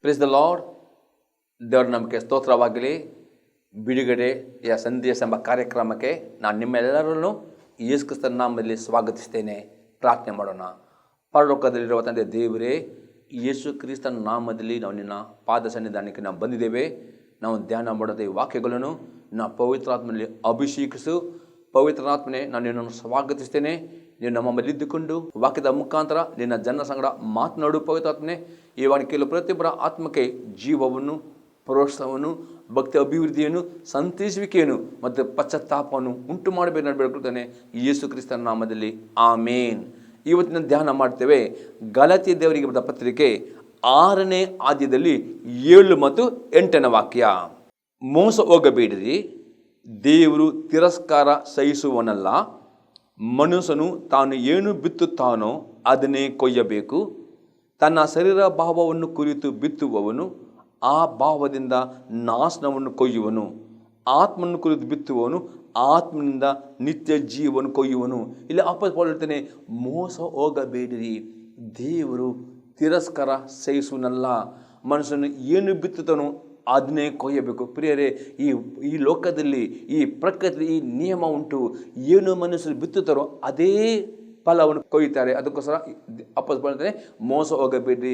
Praise the lord. ದೇವರ ನಮಗೆ ಸ್ತೋತ್ರವಾಗಲಿ. ಬಿಡುಗಡೆಯ ಸಂದೇಶ ಎಂಬ ಕಾರ್ಯಕ್ರಮಕ್ಕೆ ನಾನು ನಿಮ್ಮೆಲ್ಲರನ್ನು ಯೇಸು ಕ್ರಿಸ್ತನ ನಾಮದಲ್ಲಿ ಸ್ವಾಗತಿಸ್ತೇನೆ. ಪ್ರಾರ್ಥನೆ ಮಾಡೋಣ. ಪರಲೋಕದಲ್ಲಿರುವ ತಂದೆ ದೇವರೇ, ಯೇಸು ಕ್ರಿಸ್ತನ ನಾಮದಲ್ಲಿ ನಾವು ನಿನ್ನ ಪಾದ ಸನ್ನಿಧಾನಕ್ಕೆ ನಾವು ಬಂದಿದ್ದೇವೆ. ನಾವು ಧ್ಯಾನ ಮಾಡೋದೇ ವಾಕ್ಯಗಳನ್ನು ನಾವು ಪವಿತ್ರಾತ್ಮನಲ್ಲಿ ಅಭಿಷೇಕಿಸು. ಪವಿತ್ರಾತ್ಮನೇ, ನಾನು ನಿನ್ನನ್ನು ಸ್ವಾಗತಿಸ್ತೇನೆ. ನೀನು ನಮ್ಮ ಮಧ್ಯದ್ದುಕೊಂಡು ವಾಕ್ಯದ ಮುಖಾಂತರ ನಿನ್ನ ಜನ ಸಂಗಡ ಮಾತನಾಡು. ಪವಿತ್ರಾತ್ಮನೇ, ಈ ವಾಕ್ಯದಲ್ಲಿ ಪ್ರತಿಯೊಬ್ಬರ ಆತ್ಮಕ್ಕೆ ಜೀವವನ್ನು, ಪ್ರೋತ್ಸಾಹವನ್ನು, ಭಕ್ತಿ ಅಭಿವೃದ್ಧಿಯನ್ನು, ಸಂತೈಸುವಿಕೆಯನ್ನು ಮತ್ತು ಪಶ್ಚಾತ್ತಾಪವನ್ನು ಉಂಟು ಮಾಡಬೇಕು ನಾನು ಬೇಡ್ಕೊಳ್ತೇನೆ ಯೇಸು ಕ್ರಿಸ್ತನ ನಾಮದಲ್ಲಿ. ಆಮೇನ್. ಇವತ್ತಿನ ಧ್ಯಾನ ಮಾಡ್ತೇವೆ ಗಲಾತ್ಯ ದೇವರಿಗೆ ಬರೆದ ಪತ್ರಿಕೆ 6ನೇ ಅಧ್ಯಾಯದಲ್ಲಿ 7 ಮತ್ತು 8ನೇ ವಾಕ್ಯ. ಮೋಸ ಹೋಗಬೇಡಿರಿ, ದೇವರು ತಿರಸ್ಕಾರ ಸಹಿಸುವನಲ್ಲ. ಮನುಷ್ಯನು ತಾನು ಏನು ಬಿತ್ತುತ್ತಾನೋ ಅದನ್ನೇ ಕೊಯ್ಯಬೇಕು. ತನ್ನ ಶರೀರ ಭಾವವನ್ನು ಕುರಿತು ಬಿತ್ತುವವನು ಆ ಭಾವದಿಂದ ನಾಶನವನ್ನು ಕೊಯ್ಯುವನು. ಆತ್ಮನ್ನು ಕುರಿತು ಬಿತ್ತುವವನು ಆತ್ಮನಿಂದ ನಿತ್ಯ ಜೀವವನ್ನು ಕೊಯ್ಯುವನು. ಇಲ್ಲಿ ಅಪೊಸ್ತಲನು ಹೇಳ್ತಾನೆ, ಮೋಸ ಹೋಗಬೇಡಿರಿ, ದೇವರು ತಿರಸ್ಕಾರ ಸಹಿಸುವನಲ್ಲ. ಮನುಷ್ಯನು ಏನು ಬಿತ್ತುತ್ತಾನೋ ಅದನ್ನೇ ಕೊಯ್ಯಬೇಕು. ಪ್ರಿಯರೇ, ಈ ಲೋಕದಲ್ಲಿ, ಈ ಪ್ರಕೃತಿ, ಈ ನಿಯಮ ಉಂಟು. ಏನು ಮನುಷ್ಯರು ಬಿತ್ತುತ್ತಾರೋ ಅದೇ ಫಲವನ್ನು ಕೊಯ್ಯುತ್ತಾರೆ. ಅದಕ್ಕೋಸ್ಕರ ಅಪೊಸ್ತಲನು ಹೇಳ್ತಾನೆ, ಮೋಸ ಹೋಗಬೇಡ್ರಿ,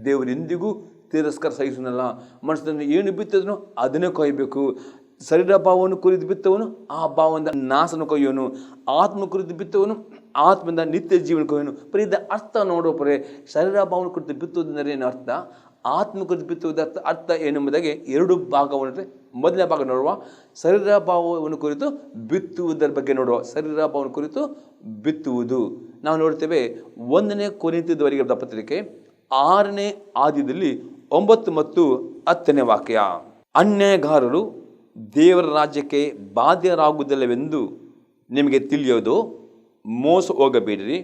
ದೇವರು ಎಂದಿಗೂ ತಿರಸ್ಕಾರ ಸಹಿಸುವನಲ್ಲ. ಮನುಷ್ಯನ ಏನು ಬಿತ್ತದನೋ ಅದನ್ನೇ ಕೊಯ್ಯಬೇಕು. ಶರೀರ ಭಾವವನ್ನು ಕುರಿತು ಬಿತ್ತವನು ಆ ಭಾವದಿಂದ ನಾಶನ ಕೊಯ್ಯೋನು. ಆತ್ಮ ಕುರಿತು ಬಿತ್ತವನು ಆತ್ಮದಿಂದ ನಿತ್ಯ ಜೀವನ ಕೊಯ್ಯೋನು. ಪ್ರಿಯದ ಅರ್ಥ ನೋಡೋ ಪರೇ, ಶರೀರ ಭಾವವನ್ನು ಕುರಿತು ಬಿತ್ತುವುದೆಂದರೆ ಏನು ಅರ್ಥ, ಆತ್ಮ ಕುರಿತು ಬಿತ್ತುವುದ ಅರ್ಥ ಏನೆಂಬುದಾಗಿ 2 ಭಾಗವನ್ನು. ಮೊದಲನೇ ಭಾಗ ನೋಡುವ, ಶರೀರ ಭಾವವನ್ನು ಕುರಿತು ಬಿತ್ತುವುದರ ಬಗ್ಗೆ ನೋಡುವ. ಶರೀರ ಭಾವವನ್ನು ಕುರಿತು ಬಿತ್ತುವುದು ನಾವು ನೋಡ್ತೇವೆ 1ನೇ ಕೊರಿಂಥದವರಿಗೆ ಬರೆದ ಪತ್ರಿಕೆ 6ನೇ ಅಧ್ಯಾಯದಲ್ಲಿ 9 ಮತ್ತು 10ನೇ ವಾಕ್ಯ. ಅನ್ಯಾಯಗಾರರು ದೇವರ ರಾಜ್ಯಕ್ಕೆ ಬಾಧ್ಯರಾಗುವುದಿಲ್ಲವೆಂದು ನಿಮಗೆ ತಿಳಿಯೋದು. ಮೋಸ ಹೋಗಬೇಡಿರಿ.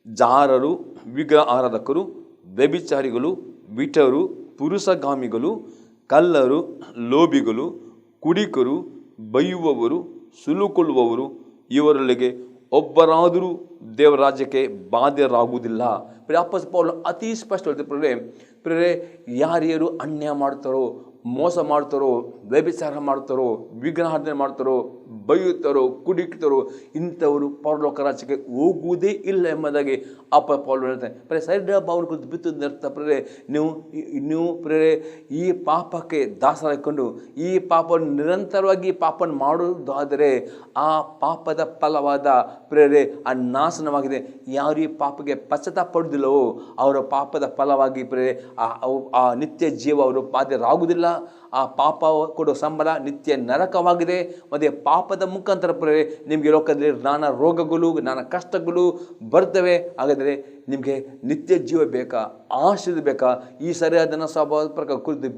ಜಾರರು, ವಿಗ್ರಹ ಆರಾಧಕರು, ವ್ಯಭಿಚಾರಿಗಳು, ವಿಟರು, ಪುರುಷಗಾಮಿಗಳು, ಕಳ್ಳರು, ಲೋಭಿಗಳು, ಕುಡಿಕರು, ಬೈಯುವವರು, ಸುಲುಕೊಳ್ಳುವವರು, ಇವರೊಳಗೆ ಒಬ್ಬರಾದರೂ ದೇವರ ರಾಜ್ಯಕ್ಕೆ ಬಾಧ್ಯರಾಗುವುದಿಲ್ಲ. ಅಪೊಸ್ತಲ ಪೌಲನು ಅತಿ ಸ್ಪಷ್ಟ ಹೇಳ್ತಾರೆ, ಯಾರ್ಯಾರು ಅನ್ಯಾಯ ಮಾಡ್ತಾರೋ, ಮೋಸ ಮಾಡ್ತಾರೋ, ವ್ಯಭಿಚಾರ ಮಾಡ್ತಾರೋ, ವಿಗ್ರಹಾರ್ಧನೆ ಮಾಡ್ತಾರೋ, ಬೈಯುತ್ತಾರೋ, ಕುಡಿತಾರೋ, ಇಂಥವರು ಪರಲೋಕ ರಾಜ್ಯಕ್ಕೆ ಹೋಗುವುದೇ ಇಲ್ಲ ಎಂಬುದಾಗಿ ಪೌಲನು ಹೇಳ್ತಾನೆ. ಶರೀರ ಭಾವನೆ ಕುರಿತು ಬಿತ್ತುವುದರ್ಥ ನೀವು ಈ ಪಾಪಕ್ಕೆ ದಾಸರಾಗಿಕೊಂಡು ಈ ಪಾಪವನ್ನು ನಿರಂತರವಾಗಿ ಪಾಪವನ್ನು ಮಾಡುವುದಾದರೆ ಆ ಪಾಪದ ಫಲವಾದ ಆ ನಾಶನವಾಗಿದೆ. ಯಾರು ಈ ಪಾಪಕ್ಕೆ ಪಶ್ಚಾತ್ತಾಪ ಪಡುವುದಿಲ್ಲವೋ ಅವರ ಪಾಪದ ಫಲವಾಗಿ ಆ ನಿತ್ಯ ಜೀವ ಅವರು ಬಾಧ್ಯರಾಗುವುದಿಲ್ಲ. ಆ ಪಾಪ ಕೊಡುವ ಸಂಬಳ ನಿತ್ಯ ನರಕವಾಗಿದೆ. ಮತ್ತು ಪಾಪದ ಮುಖಾಂತರ ನಿಮಗೆ ಲೋಕದಲ್ಲಿ ನಾನಾ ರೋಗಗಳು, ನಾನಾ ಕಷ್ಟಗಳು ಬರ್ತವೆ. ಹಾಗಾದರೆ ನಿಮಗೆ ನಿತ್ಯ ಜೀವ ಬೇಕಾ, ಆಶೀರ್ವಾದ ಬೇಕಾ? ಈ ಸರಿಯಾದ ಸ್ವಭಾವದ ಪ್ರಕಾರ ಕುರಿತು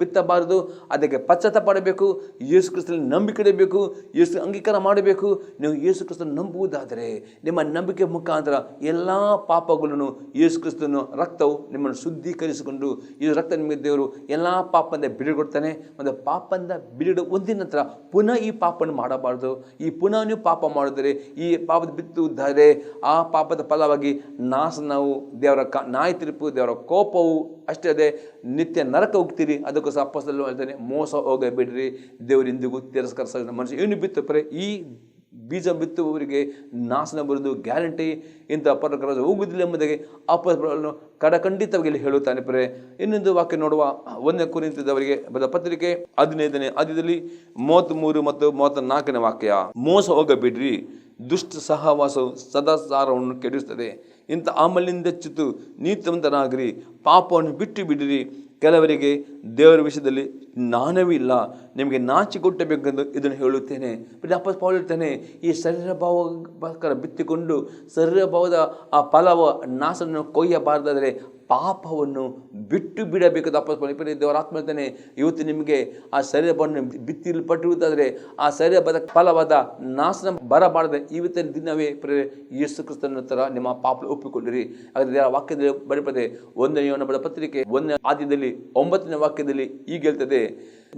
ಬಿತ್ತಬಾರದು. ಅದಕ್ಕೆ ಪಶ್ಚಾತ್ತಾಪ ಪಡಬೇಕು. ಯೇಸು ಕ್ರಿಸ್ತನಲ್ಲಿ ನಂಬಿಕೆ ಇಡಬೇಕು. ಯೇಸು ಅಂಗೀಕಾರ ಮಾಡಬೇಕು. ನೀವು ಯೇಸು ಕ್ರಿಸ್ತನ ನಂಬುವುದಾದರೆ ನಿಮ್ಮ ನಂಬಿಕೆ ಮುಖಾಂತರ ಎಲ್ಲ ಪಾಪಗಳನ್ನು ಯೇಸು ಕ್ರಿಸ್ತನ ರಕ್ತವು ನಿಮ್ಮನ್ನು ಶುದ್ಧೀಕರಿಸಿಕೊಂಡು, ಈ ರಕ್ತ ನಿಮಗೆ ದೇವರು ಎಲ್ಲ ಪಾಪದಿಂದ ಬಿಡುಗಡೆ. ಮತ್ತು ಪಾಪದಿಂದ ಬಿಡುಗಡೆ ಹೊಂದಿದ ನಂತರ ಪುನಃ ಈ ಪಾಪವನ್ನು ಮಾಡಬಾರ್ದು. ಈ ಪುನಃ ನೀವು ಪಾಪ ಮಾಡಿದರೆ, ಈ ಪಾಪದ ಬಿತ್ತುವುದಾದರೆ ಆ ಪಾಪದ ಫಲವಾಗಿ ನಾಶನವು, ದೇವರ ನ್ಯಾಯ ತೀರ್ಪು, ದೇವರ ಕೋಪವು, ಅಷ್ಟೇ ಅದೇ ನಿತ್ಯ ನರಕ ಹೋಗ್ತೀರಿ. ಅದಕ್ಕೋಸ್ಕರ ಅಪೊಸ್ತಲನು ಹೇಳ್ತಾನೆ, ಮೋಸ ಹೋಗಬೇಡ್ರಿ, ದೇವರು ಎಂದಿಗೂ ತಿರಸ್ಕಾರ. ಮನುಷ್ಯ ಏನು ಬಿತ್ತುತ್ತಾರೆ, ಈ ಬೀಜ ಬಿತ್ತುವವರಿಗೆ ನಾಶನ ಬರುವುದು ಗ್ಯಾರಂಟಿ. ಇಂಥ ಪರಲೋಕ ಹೋಗುವುದಿಲ್ಲ ಎಂಬುದಾಗಿ ಅಪೊಸ್ತಲನು ಖಂಡಿತವಾಗಿ ಹೇಳುತ್ತಾನೆ. ಇನ್ನೊಂದು ವಾಕ್ಯ ನೋಡುವ, 1ನೇ ಕೊರಿಂಥದವರಿಗೆ ಬರೆದ ಪತ್ರಿಕೆ 15ನೇ ಅಧ್ಯಾಯದಲ್ಲಿ 33 ಮತ್ತು 34ನೇ ವಾಕ್ಯ. ಮೋಸ ಹೋಗಬೇಡ್ರಿ, ದುಷ್ಟ ಸಹವಾಸವು ಸದಾಚಾರವನ್ನು ಕೆಡಿಸುತ್ತದೆ. ಇಂಥ ಆಮಲಿನಿಂದ ಚಿತ್ತು ನೀತಿವಂತರಾಗಿರಿ, ಪಾಪವನ್ನು ಬಿಟ್ಟು ಬಿಡಿರಿ. ಕೆಲವರಿಗೆ ದೇವರ ವಿಷಯದಲ್ಲಿ ಜ್ಞಾನವೇ ಇಲ್ಲ, ನಿಮಗೆ ನಾಚಿಕೊಟ್ಟಬೇಕೆಂದು ಇದನ್ನು ಹೇಳುತ್ತೇನೆ. ಅಪೊಸ್ತಲ ಪೌಲನು ಹೇಳ್ತಾನೆ, ಈ ಶರೀರ ಭಾವಕ್ಕೋಸ್ಕರ ಬಿತ್ತಿಕೊಂಡು ಶರೀರ ಭಾವದ ಆ ಫಲವ ನಾಶವನ್ನು ಕೊಯ್ಯಬಾರದಾದರೆ ಪಾಪವನ್ನು ಬಿಟ್ಟು ಬಿಡಬೇಕಾದ ಅಪೊಸ್ತಲರು ದೇವರ ಆತ್ಮ ಹೇಳ್ತಾನೆ, ಇವತ್ತು ನಿಮಗೆ ಆ ಶರೀರವನ್ನು ಬಿತ್ತಿಲ್ಪಟ್ಟಿರುವುದಾದರೆ ಆ ಶರೀರದ ಫಲವಾದ ನಾಶನ ಬರಬಾರದೆ ಇವತ್ತಿನ ದಿನವೇ ಯೇಸು ಕ್ರಿಸ್ತನ ತರ ನಿಮ್ಮ ಪಾಪ ಒಪ್ಪಿಕೊಂಡಿರಿ. ಹಾಗಾದ್ರೆ ದೇವರ ವಾಕ್ಯದಲ್ಲಿ ಬರೆಯಲ್ಪಟ್ಟಿದೆ, 1ನೇ ಯೋಹನ ಪತ್ರಿಕೆ 1ನೇ ಅಧ್ಯಾಯದಲ್ಲಿ 9ನೇ ವಾಕ್ಯದಲ್ಲಿ ಹೀಗೆ ಹೇಳ್ತದೆ,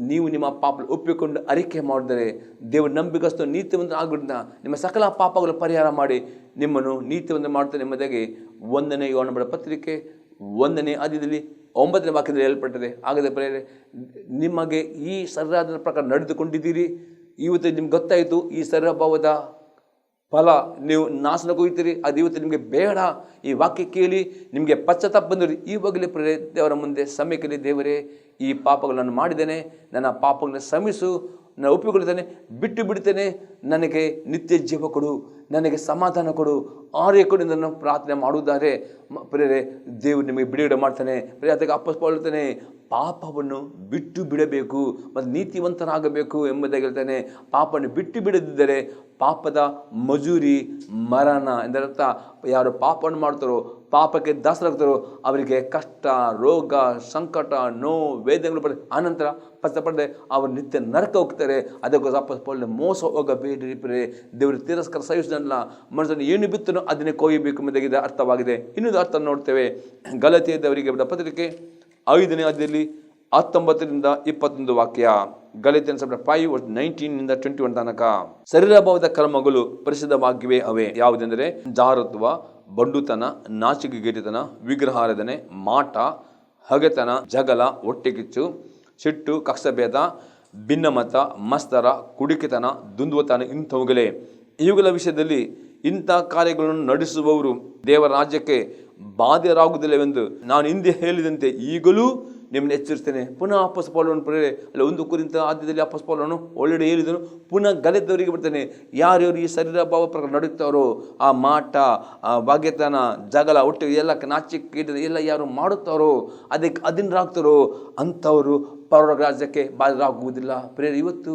ನೀವು ನಿಮ್ಮ ಪಾಪ ಒಪ್ಪಿಕೊಂಡು ಅರಿಕೆ ಮಾಡಿದರೆ ದೇವರು ನಂಬಿಗಸ್ತು ನೀತಿವಂತ ಆಗಿದ್ದ ನಿಮ್ಮ ಸಕಲ ಪಾಪಗಳು ಪರಿಹಾರ ಮಾಡಿ ನಿಮ್ಮನ್ನು ನೀತಿವಂತ ಮಾಡ್ತಾನೆ ಎಂಬುದಾಗಿ 1ನೇ ಯೋಹನ ಪತ್ರಿಕೆ 1ನೇ ಅಧ್ಯಾಯದಲ್ಲಿ 9ನೇ ವಾಕ್ಯದಲ್ಲಿ ಹೇಳಲ್ಪಟ್ಟಿದೆ. ಹಾಗಾದರೆ ನಿಮಗೆ ಈ ಶರೀರದ ಪ್ರಕಾರ ನಡೆದುಕೊಂಡಿದ್ದೀರಿ. ಇವತ್ತು ನಿಮ್ಗೆ ಗೊತ್ತಾಯಿತು ಈ ಶರೀರಭಾವದ ಫಲ ನೀವು ನಾಶನಕ್ಕೆ ಹೋಗ್ತೀರಿ, ಅದು ಇವತ್ತು ನಿಮಗೆ ಬೇಡ. ಈ ವಾಕ್ಯ ಕೇಳಿ ನಿಮಗೆ ಪಶ್ಚಾತ್ತಾಪ ಬಂದಿರಿ. ಈವಾಗಲೇ ದೇವರ ಮುಂದೆ ಸಮಯಕ್ಕೆ, ದೇವರೇ ಈ ಪಾಪಗಳನ್ನು ಮಾಡಿದ್ದೇನೆ, ನನ್ನ ಪಾಪಗಳನ್ನು ಕ್ಷಮಿಸು, ನಾನು ಒಪ್ಪಿಕೊಳ್ಳುತ್ತೇನೆ, ಬಿಟ್ಟು ಬಿಡ್ತೇನೆ, ನನಗೆ ನಿತ್ಯ ಜೀವ ಕೊಡು, ನನಗೆ ಸಮಾಧಾನ ಕೊಡು, ಆರೋಗ್ಯ ಕೊಡು ಎಂದು ಪ್ರಾರ್ಥನೆ ಮಾಡುವುದಾದರೆ ಪ್ರೇರೆ ದೇವರು ನಿಮಗೆ ಬಿಡುಗಡೆ ಮಾಡ್ತಾನೆ. ಅದಕ್ಕೆ ಅಪ್ಪಸ್ಕೊಳ್ಳುತ್ತಾನೆ, ಪಾಪವನ್ನು ಬಿಟ್ಟು ಬಿಡಬೇಕು ಮತ್ತು ನೀತಿವಂತರಾಗಬೇಕು ಎಂಬುದಾಗಿ ಹೇಳ್ತಾನೆ. ಪಾಪವನ್ನು ಬಿಟ್ಟು ಬಿಡದಿದ್ದರೆ ಪಾಪದ ಮಜೂರಿ ಮರಣ ಎಂದರ್ಥ. ಯಾರು ಪಾಪವನ್ನು ಮಾಡ್ತಾರೋ, ಪಾಪಕ್ಕೆ ದಾಸರಾಗ್ತಾರೋ ಅವರಿಗೆ ಕಷ್ಟ, ರೋಗ, ಸಂಕಟ, ನೋವು, ವೇದನೆಗಳು ಪಡೆದು ಆನಂತರ ಪಶ್ಚಾತ್ತಾಪಡದೆ ಅವರು ನಿತ್ಯ ನರಕ ಹೋಗ್ತಾರೆ. ಅದಕ್ಕೋಸ್ಕರ ಅಪ್ಪಸ್ಕೊಳ್ಳೆ ಮೋಸ ಹೋಗಬೇಡಿ ಪ್ರಿಯರೇ. ದೇವರು ತಿರಸ್ಕಾರ ಸಹಿಸಲ್ಲ. ಮನುಷ್ಯನು ಏನು ಬಿತ್ತನೋ ಅದನ್ನೇ ಕೊಯ್ಯಬೇಕು ಎಂಬುದಾಗಿದೆ ಅರ್ಥವಾಗಿದೆ. ಇನ್ನೊಂದು ಅರ್ಥ ನೋಡ್ತೇವೆ. ಗಲಾತ್ಯದವರಿಗೆ ಬರೆದ ಪತ್ರಿಕೆ 5ನೇ ಅಧ್ಯಾಯದಲ್ಲಿ 19ರಿಂದ 21 ವಾಕ್ಯ. ಗಲಾತ್ಯನ್ 5:19 to 21 ತನಕ. ಶರೀರಭಾವದ ಕರ್ಮಗಳು ಪರಿಶುದ್ಧವಾಗಿವೆ. ಅವೇ ಯಾವುದೆಂದರೆ ಜಾರತ್ವ, ಬಂಡುತನ, ನಾಚಿಕೆಗೇಡಿತನ, ವಿಗ್ರಹಾರಾಧನೆ, ಮಾಟ, ಹಗೆತನ, ಜಗಳ, ಹೊಟ್ಟೆಕಿಚ್ಚು, ಸಿಟ್ಟು, ಕಕ್ಷಭೇದ, ಭಿನ್ನಮತ, ಮತ್ಸರ, ಕುಡಿಕೆತನ, ದುಂದುವತನ ಇಂಥವುಗಳೇ. ಇವುಗಳ ವಿಷಯದಲ್ಲಿ ಇಂಥ ಕಾರ್ಯಗಳನ್ನು ನಡೆಸುವವರು ದೇವರ ರಾಜ್ಯಕ್ಕೆ ಬಾಧ್ಯರಾಗುವುದಿಲ್ಲವೆಂದು ನಾನು ಹಿಂದೆ ಹೇಳಿದಂತೆ ಈಗಲೂ ನಿಮ್ಮನ್ನು ಎಚ್ಚರಿಸ್ತೇನೆ. ಪುನಃ ಅಪೊಸ್ತಲನು ಪ್ರೇರೆ ಅಲ್ಲ 1 ಕೊರಿಂಥ ಆದ್ಯದಲ್ಲಿ ಅಪೊಸ್ತಲನು ಒಳ್ಳೆಡೆ ಹೇಳಿದನು. ಪುನಃ ಗಲಾತ್ಯದವರಿಗೆ ಬರ್ತಾನೆ, ಯಾರ್ಯಾರು ಈ ಶರೀರ ಭಾವ ಪ್ರಕಾರ ನಡುತ್ತಾರೋ, ಆ ಮಾಟ, ಆ ಭಾಗ್ಯತನ, ಜಗಳ, ಒಟ್ಟು ಎಲ್ಲ ನಾಚಿಕೆ ಎಲ್ಲ ಯಾರು ಮಾಡುತ್ತಾರೋ, ಅದಕ್ಕೆ ಅಧೀನರಾಗ್ತಾರೋ ಅಂಥವರು ಪರಲೋಕ ರಾಜ್ಯಕ್ಕೆ ಬಾಧ್ಯರಾಗುವುದಿಲ್ಲ. ಪ್ರೇರೆ ಇವತ್ತು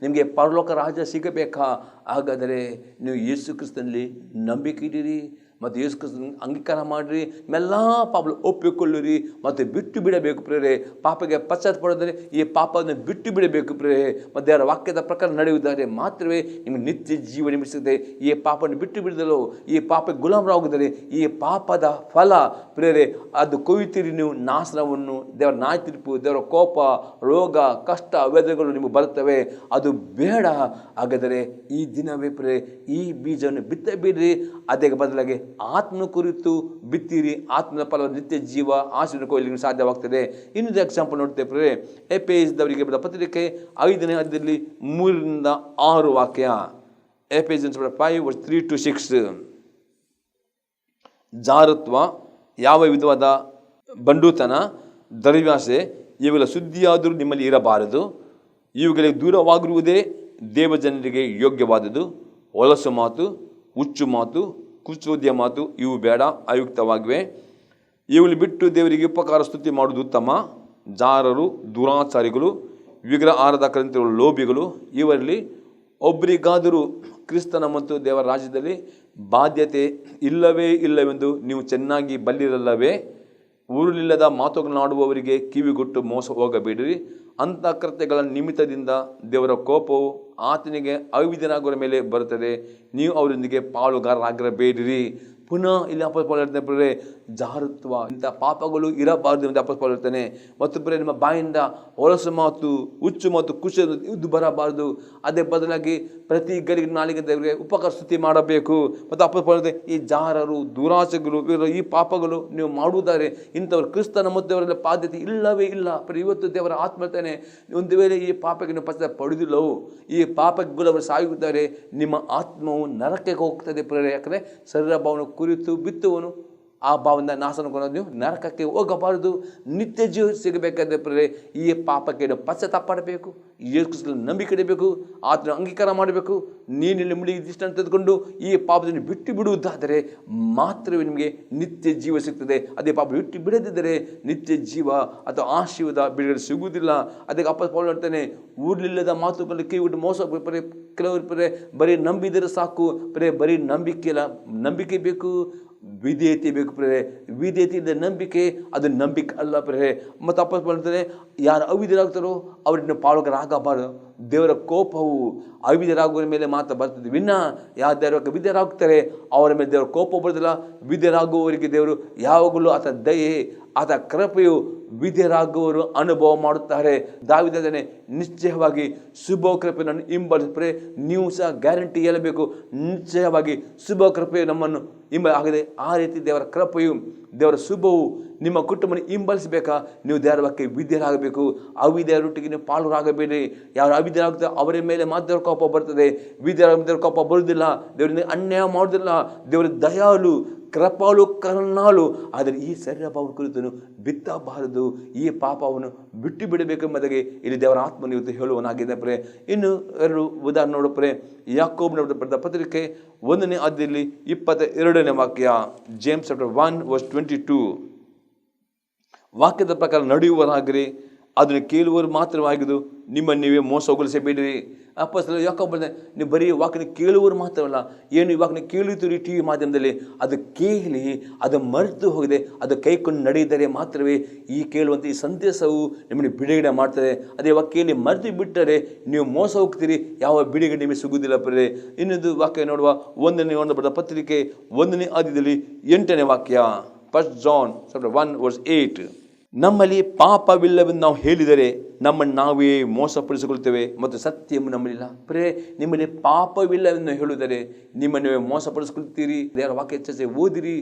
ನಿಮಗೆ ಪರಲೋಕ ರಾಜ್ಯ ಸಿಗಬೇಕಾ? ಹಾಗಾದರೆ ನೀವು ಯೇಸು ಕ್ರಿಸ್ತನಲ್ಲಿ ನಂಬಿಕೆ ಇದ್ದೀರಿ ಮತ್ತು ಯೇಸು ಕ್ರಿಸ್ತನ ಅಂಗೀಕಾರ ಮಾಡಿರಿ, ನಿಮ್ಮೆಲ್ಲ ಪಾಪಗಳು ಒಪ್ಪಿಕೊಳ್ಳಿರಿ ಮತ್ತು ಬಿಟ್ಟು ಬಿಡಬೇಕು ಪ್ರೇರೆ. ಪಾಪಕ್ಕೆ ಪಶ್ಚಾತ್ತಾಪಡಿದರೆ ಈ ಪಾಪವನ್ನು ಬಿಟ್ಟು ಬಿಡಬೇಕು ಪ್ರೇರೆ. ಮತ್ತು ದೇವರ ವಾಕ್ಯದ ಪ್ರಕಾರ ನಡೆಯುವುದಾದರೆ ಮಾತ್ರವೇ ನಿಮಗೆ ನಿತ್ಯ ಜೀವ ನಿಮಿಸುತ್ತದೆ. ಈ ಪಾಪವನ್ನು ಬಿಟ್ಟು ಬಿಡದಲು ಈ ಪಾಪಕ್ಕೆ ಗುಲಾಮರಾಗುತ್ತದೆ. ಈ ಪಾಪದ ಫಲ ಪ್ರೇರೆ ಅದು ಕೊಯ್ಯುತ್ತೀರಿ ನೀವು ನಾಶನವನ್ನು. ದೇವರ ನ್ಯಾಯ ತೀರ್ಪು, ದೇವರ ಕೋಪ, ರೋಗ, ಕಷ್ಟ, ವೇದನೆಗಳು ನಿಮಗೆ ಬರುತ್ತವೆ. ಅದು ಬೇಡ. ಹಾಗಾದರೆ ಈ ದಿನವೇ ಪ್ರೇರೆ ಈ ಬೀಜವನ್ನು ಬಿತ್ತಬೇಡ್ರಿ. ಅದಕ್ಕೆ ಬದಲಾಗಿ ಆತ್ಮನ ಕುರಿತು ಬಿತ್ತೀರಿ. ಆತ್ಮನ ಫಲ ನಿತ್ಯ ಜೀವ ಆಶೀರ್ವಾದ ಕೊಯ್ಲಿಕ್ಕೆ ಸಾಧ್ಯವಾಗ್ತದೆ. ಇನ್ನೊಂದು ಎಕ್ಸಾಂಪಲ್ ನೋಡ್ತೇವೆ. ಎಫೆಸದವರಿಗೆ ಬರೆದ ಪತ್ರಿಕೆ 5ನೇ ಅಧ್ಯಾಯದಲ್ಲಿ 3ರಿಂದ 6 ವಾಕ್ಯ. Ephesians 5 to 6. ಜಾರತ್ವ, ಯಾವ ವಿಧವಾದ ಬಂಡುತನ, ದ್ರವ್ಯಾಸೆ ಇವುಗಳ ಸುದ್ದಿಯಾದರೂ ನಿಮ್ಮಲ್ಲಿ ಇರಬಾರದು. ಇವುಗಳಿಗೆ ದೂರವಾಗಿರುವುದೇ ದೇವಜನರಿಗೆ ಯೋಗ್ಯವಾದುದು. ಹೊಲಸು ಮಾತು, ಹುಚ್ಚು ಮಾತು, ಕುಚೋದ್ಯ ಮಾತು ಇವು ಬೇಡ, ಅಯುಕ್ತವಾಗಿವೆ. ಇವುಗಳು ಬಿಟ್ಟು ದೇವರಿಗೆ ಉಪಕಾರ ಸ್ತುತಿ ಮಾಡುವುದು ಉತ್ತಮ. ಜಾರರು, ದುರಾಚಾರಿಗಳು, ವಿಗ್ರಹ ಆರಾಧಕರಂತಿರುವ ಲೋಭಿಗಳು ಇವರಲ್ಲಿ ಒಬ್ಬರಿಗಾದರೂ ಕ್ರಿಸ್ತನ ಮತ್ತು ದೇವರ ರಾಜ್ಯದಲ್ಲಿ ಬಾಧ್ಯತೆ ಇಲ್ಲವೆಂದು ನೀವು ಚೆನ್ನಾಗಿ ಬಲ್ಲಿರಲ್ಲವೇ? ಊರಿಲ್ಲದ ಮಾತುಗಳನ್ನಾಡುವವರಿಗೆ ಕಿವಿಗೊಟ್ಟು ಮೋಸ ಹೋಗಬೇಡಿರಿ. ಅಂಥ ಕೃತ್ಯಗಳ ನಿಮಿತ್ತದಿಂದ ದೇವರ ಕೋಪವು ಆತನಿಗೆ ಅವಿಧೇಯರಾಗುವ ಮೇಲೆ ಬರುತ್ತದೆ. ನೀವು ಅವರೊಂದಿಗೆ ಪಾಲುಗಾರರಾಗಿರಬೇಡಿರಿ. ಪುನಃ ಇಲ್ಲಿ ಅಪೊಸ್ತಲನು ಹೇಳ್ತಾನೆ, ಜಾರತ್ವ ಇಂಥ ಪಾಪಗಳು ಇರಬಾರದು ಎಂದು ಅಪೊಸ್ತಲನು ಹೇಳ್ತಾನೆ. ಮತ್ತು ನಿಮ್ಮ ಬಾಯಿಂದ ಹೊಲಸು ಮಾತು, ಹುಚ್ಚು ಮಾತು, ಕುಶ ಇದು ಬರಬಾರದು. ಅದೇ ಬದಲಾಗಿ ಪ್ರತಿ ಗರಿಗೆ ನಾಲಿಗೆ ದೇವರಿಗೆ ಉಪಕಾರ ಸ್ತುತಿ ಮಾಡಬೇಕು. ಮತ್ತು ಅಪೊಸ್ತಲನು ಈ ಜಾರರು, ದುರಾಸೆಗಳು ಈ ಪಾಪಗಳು ನೀವು ಮಾಡುವುದಾರೆ ಇಂಥವ್ರು ಕ್ರಿಸ್ತನ ಮತ್ತು ದೇವರ ಬಾಧ್ಯತೆ ಇಲ್ಲವೇ ಇಲ್ಲ. ಇವತ್ತು ದೇವರ ಆತ್ಮ ಹೇಳ್ತಾನೆ, ಒಂದು ವೇಳೆ ಈ ಪಾಪಕ್ಕೆ ನೀವು ಪಶ್ಚಾತ್ತಾಪ ಪಡೆದಿಲ್ಲವೋ, ಈ ಪಾಪಕ್ಕೆ ಗುಲಾಮರು ಸಾಯುತ್ತಾರೆ, ನಿಮ್ಮ ಆತ್ಮವು ನರಕಕ್ಕೆ ಹೋಗ್ತದೆ ಪ್ರೇರೆ. ಯಾಕಂದರೆ ಶರೀರ ಭಾವನ ಕುರಿತು ಬಿತ್ತುವನು ಆ ಭಾವದಿಂದ ನಾಶನಕೊಂಡು ನೀವು ನರಕಕ್ಕೆ ಹೋಗಬಾರದು. ನಿತ್ಯ ಜೀವ ಸಿಗಬೇಕಾದ್ರೆ ಪ್ರೇರೆ ಈ ಪಾಪಕ್ಕೆ ಪಶ್ಚಾತ್ತಾಪ ಪಡಬೇಕು, ಯೇಸು ನಂಬಿಕೆ ಇಡಬೇಕು, ಆತನ ಅಂಗೀಕಾರ ಮಾಡಬೇಕು. ನೀನಿಲ್ಲಿ ಮುಳಿ ಇದಿಷ್ಟ ತೆಗೆದುಕೊಂಡು ಈ ಪಾಪದಿಂದ ಬಿಟ್ಟು ಬಿಡುವುದಾದರೆ ಮಾತ್ರವೇ ನಿಮಗೆ ನಿತ್ಯ ಜೀವ ಸಿಗ್ತದೆ. ಅದೇ ಪಾಪ ಬಿಟ್ಟು ಬಿಡದಿದ್ದರೆ ನಿತ್ಯ ಜೀವ ಅಥವಾ ಆಶೀರ್ವಾದ ಬಿಡುಗಡೆ ಸಿಗುವುದಿಲ್ಲ. ಅದಕ್ಕೆ ಅಪೊಸ್ತಲನು ಹೇಳ್ತಾನೆ, ಊರ್ಲಿಲ್ಲದ ಮಾತುಗಳಲ್ಲಿ ಕಿವಿಟ್ಟು ಮೋಸ ಕೆಲವರು ಬರೀ ನಂಬಿದರೆ ಸಾಕು. ಬರೀ ನಂಬಿಕೆ ಬೇಕು, ವಿಧೇಯತೆ ಬೇಕು ಪ್ರೇರೆ. ವಿಧೇಯತೆಯಿಂದ ನಂಬಿಕೆ, ಅದು ನಂಬಿಕೆ ಅಲ್ಲ ಪ್ರೇರೆ. ಮತ್ತು ಅಪ್ಪ ಹೇಳ್ತಾರೆ, ಯಾರು ಅವಿಧರಾಗ್ತಾರೋ ಅವ್ರನ್ನ ಪಾಲುಗಾರಾಗಬಾರದು. ದೇವರ ಕೋಪವು ಅವಿಧರಾಗುವ ಮೇಲೆ ಮಾತ್ರ ಬರ್ತದೆ ವಿನ್ನ ಯಾವ ದೇವರ ವಿಧೇಯರಾಗ್ತಾರೆ ಅವರ ಮೇಲೆ ದೇವರ ಕೋಪ ಬರೋದಿಲ್ಲ. ವಿಧೇಯರಾಗುವವರಿಗೆ ದೇವರು ಯಾವಾಗಲೂ ಆತ ದಯೆ, ಆತ ಕೃಪೆಯು ವಿಧೇಯರಾಗುವವರು ಅನುಭವ ಮಾಡುತ್ತಾರೆ. ದಾವೀದನೇ ನಿಶ್ಚಯವಾಗಿ ಶುಭ ಕೃಪೆಯನ್ನು ಹಿಂಬಾಲಿಸಿದರೆ ನೀವು ಸಹ ಗ್ಯಾರಂಟಿ ಹೇಳಬೇಕು, ನಿಶ್ಚಯವಾಗಿ ಶುಭ ಕೃಪೆಯು ನಮ್ಮನ್ನು ಆಗದೆ. ಆ ರೀತಿ ದೇವರ ಕೃಪೆಯು, ದೇವರ ಶುಭವು ನಿಮ್ಮ ಕುಟುಂಬವನ್ನು ಹಿಂಬಾಲಿಸಬೇಕಾ? ನೀವು ದೇವರ ವಾಕ್ಯ ವಿಧೇಯರಾಗಬೇಕು. ಅವಿಧೇಯರೊಟ್ಟಿಗೆ ನೀವು ಪಾಲುರಾಗಬೇಡಿ. ಯಾರು ಅವಿಧೇಯರಾಗುತ್ತಾರೆ ಅವರ ಮೇಲೆ ಮಾತ್ರ ದೇವರ ಕೋಪ ಬರ್ತದೆ. ದೇವರ ಕೋಪ ಬರುವುದಿಲ್ಲ, ದೇವರಿಂದ ಅನ್ಯಾಯ ಮಾಡುವುದಿಲ್ಲ. ದೇವರ ದಯಾಳು, ಕೃಪಾಳು, ಕರುಣಾಳು. ಆದರೆ ಈ ಶರೀರ ಭಾವ ಕುರಿತು ಬಿತ್ತಬಾರದು. ಈ ಪಾಪವನ್ನು ಬಿಟ್ಟು ಬಿಡಬೇಕೆಂಬುದಾಗಿ ಇಲ್ಲಿ ದೇವರ ಆತ್ಮನು ಇವತ್ತು ಹೇಳುವನಾಗಿದ್ದರೆ. ಇನ್ನು 2 ಉದಾಹರಣೆ ನೋಡಪ್ರೆ. ಯಾಕೋಬನ ಬರೆದ ಪತ್ರಿಕೆ 1ನೇ ಅಧ್ಯಾಯದಲ್ಲಿ 22ನೇ ವಾಕ್ಯ, ಜೇಮ್ಸ್ ಚಾಪ್ಟರ್ 1:22. ವಾಕ್ಯದ ಪ್ರಕಾರ ನಡೆಯುವರಾಗಿರಿ, ಅದನ್ನು ಕೇಳುವವರು ಮಾತ್ರವಾಗಿದ್ದು ನಿಮ್ಮನ್ನು ನೀವೇ ಮೋಸಗೊಳಿಸಬೇಡಿರಿ. ಅಪ್ಪಸ್ತಲ ಯಾಕೋಬ ನೀವು ಬರೀ ವಾಕ್ಯನ ಕೇಳುವವರು ಮಾತ್ರವಲ್ಲ, ಏನು ಈ ವಾಕ್ಯನ ಕೇಳುತ್ತೀರಿ ಟಿ ವಿ ಮಾಧ್ಯಮದಲ್ಲಿ, ಅದು ಕೇಳಿ ಅದು ಮರೆತು ಹೋಗಿದೆ, ಅದು ಕೈಕೊಂಡು ನಡೆಯಿದರೆ ಮಾತ್ರವೇ ಈ ಕೇಳುವಂಥ ಈ ಸಂದೇಶವು ನಿಮ್ಮನ್ನು ಬಿಡುಗಡೆ ಮಾಡ್ತದೆ. ಅದೇ ವಾಕ್ಯಲ್ಲಿ ಮರೆತು ಬಿಟ್ಟರೆ ನೀವು ಮೋಸ ಹೋಗ್ತೀರಿ, ಯಾವ ಬಿಡುಗಡೆ ನಿಮಗೆ ಸಿಗುವುದಿಲ್ಲ ಪರೇ. ಇನ್ನೊಂದು ವಾಕ್ಯ ನೋಡುವ 1ನೇ ಬರೆದ ಪತ್ರಿಕೆ 1ನೇ ಅಧ್ಯಾಯದಲ್ಲಿ 8ನೇ ವಾಕ್ಯ, 1 John 1:8. ನಮ್ಮಲ್ಲಿ ಪಾಪವಿಲ್ಲವೆಂದು ನಾವು ಹೇಳಿದರೆ ನಮ್ಮನ್ನು ನಾವೇ ಮೋಸಪಡಿಸಿಕೊಳ್ತೇವೆ ಮತ್ತು ಸತ್ಯವು ನಮ್ಮಲ್ಲಿಲ್ಲ. ಪ್ರೇ ನಿಮ್ಮಲ್ಲಿ ಪಾಪವಿಲ್ಲವೆಂದು ಹೇಳಿದರೆ ನಿಮ್ಮನ್ನು ಮೋಸಪಡಿಸ್ಕೊಳ್ತೀರಿ. ದೇವರ ವಾಕ್ಯ ಚರ್ಚೆ ಓದಿರಿ,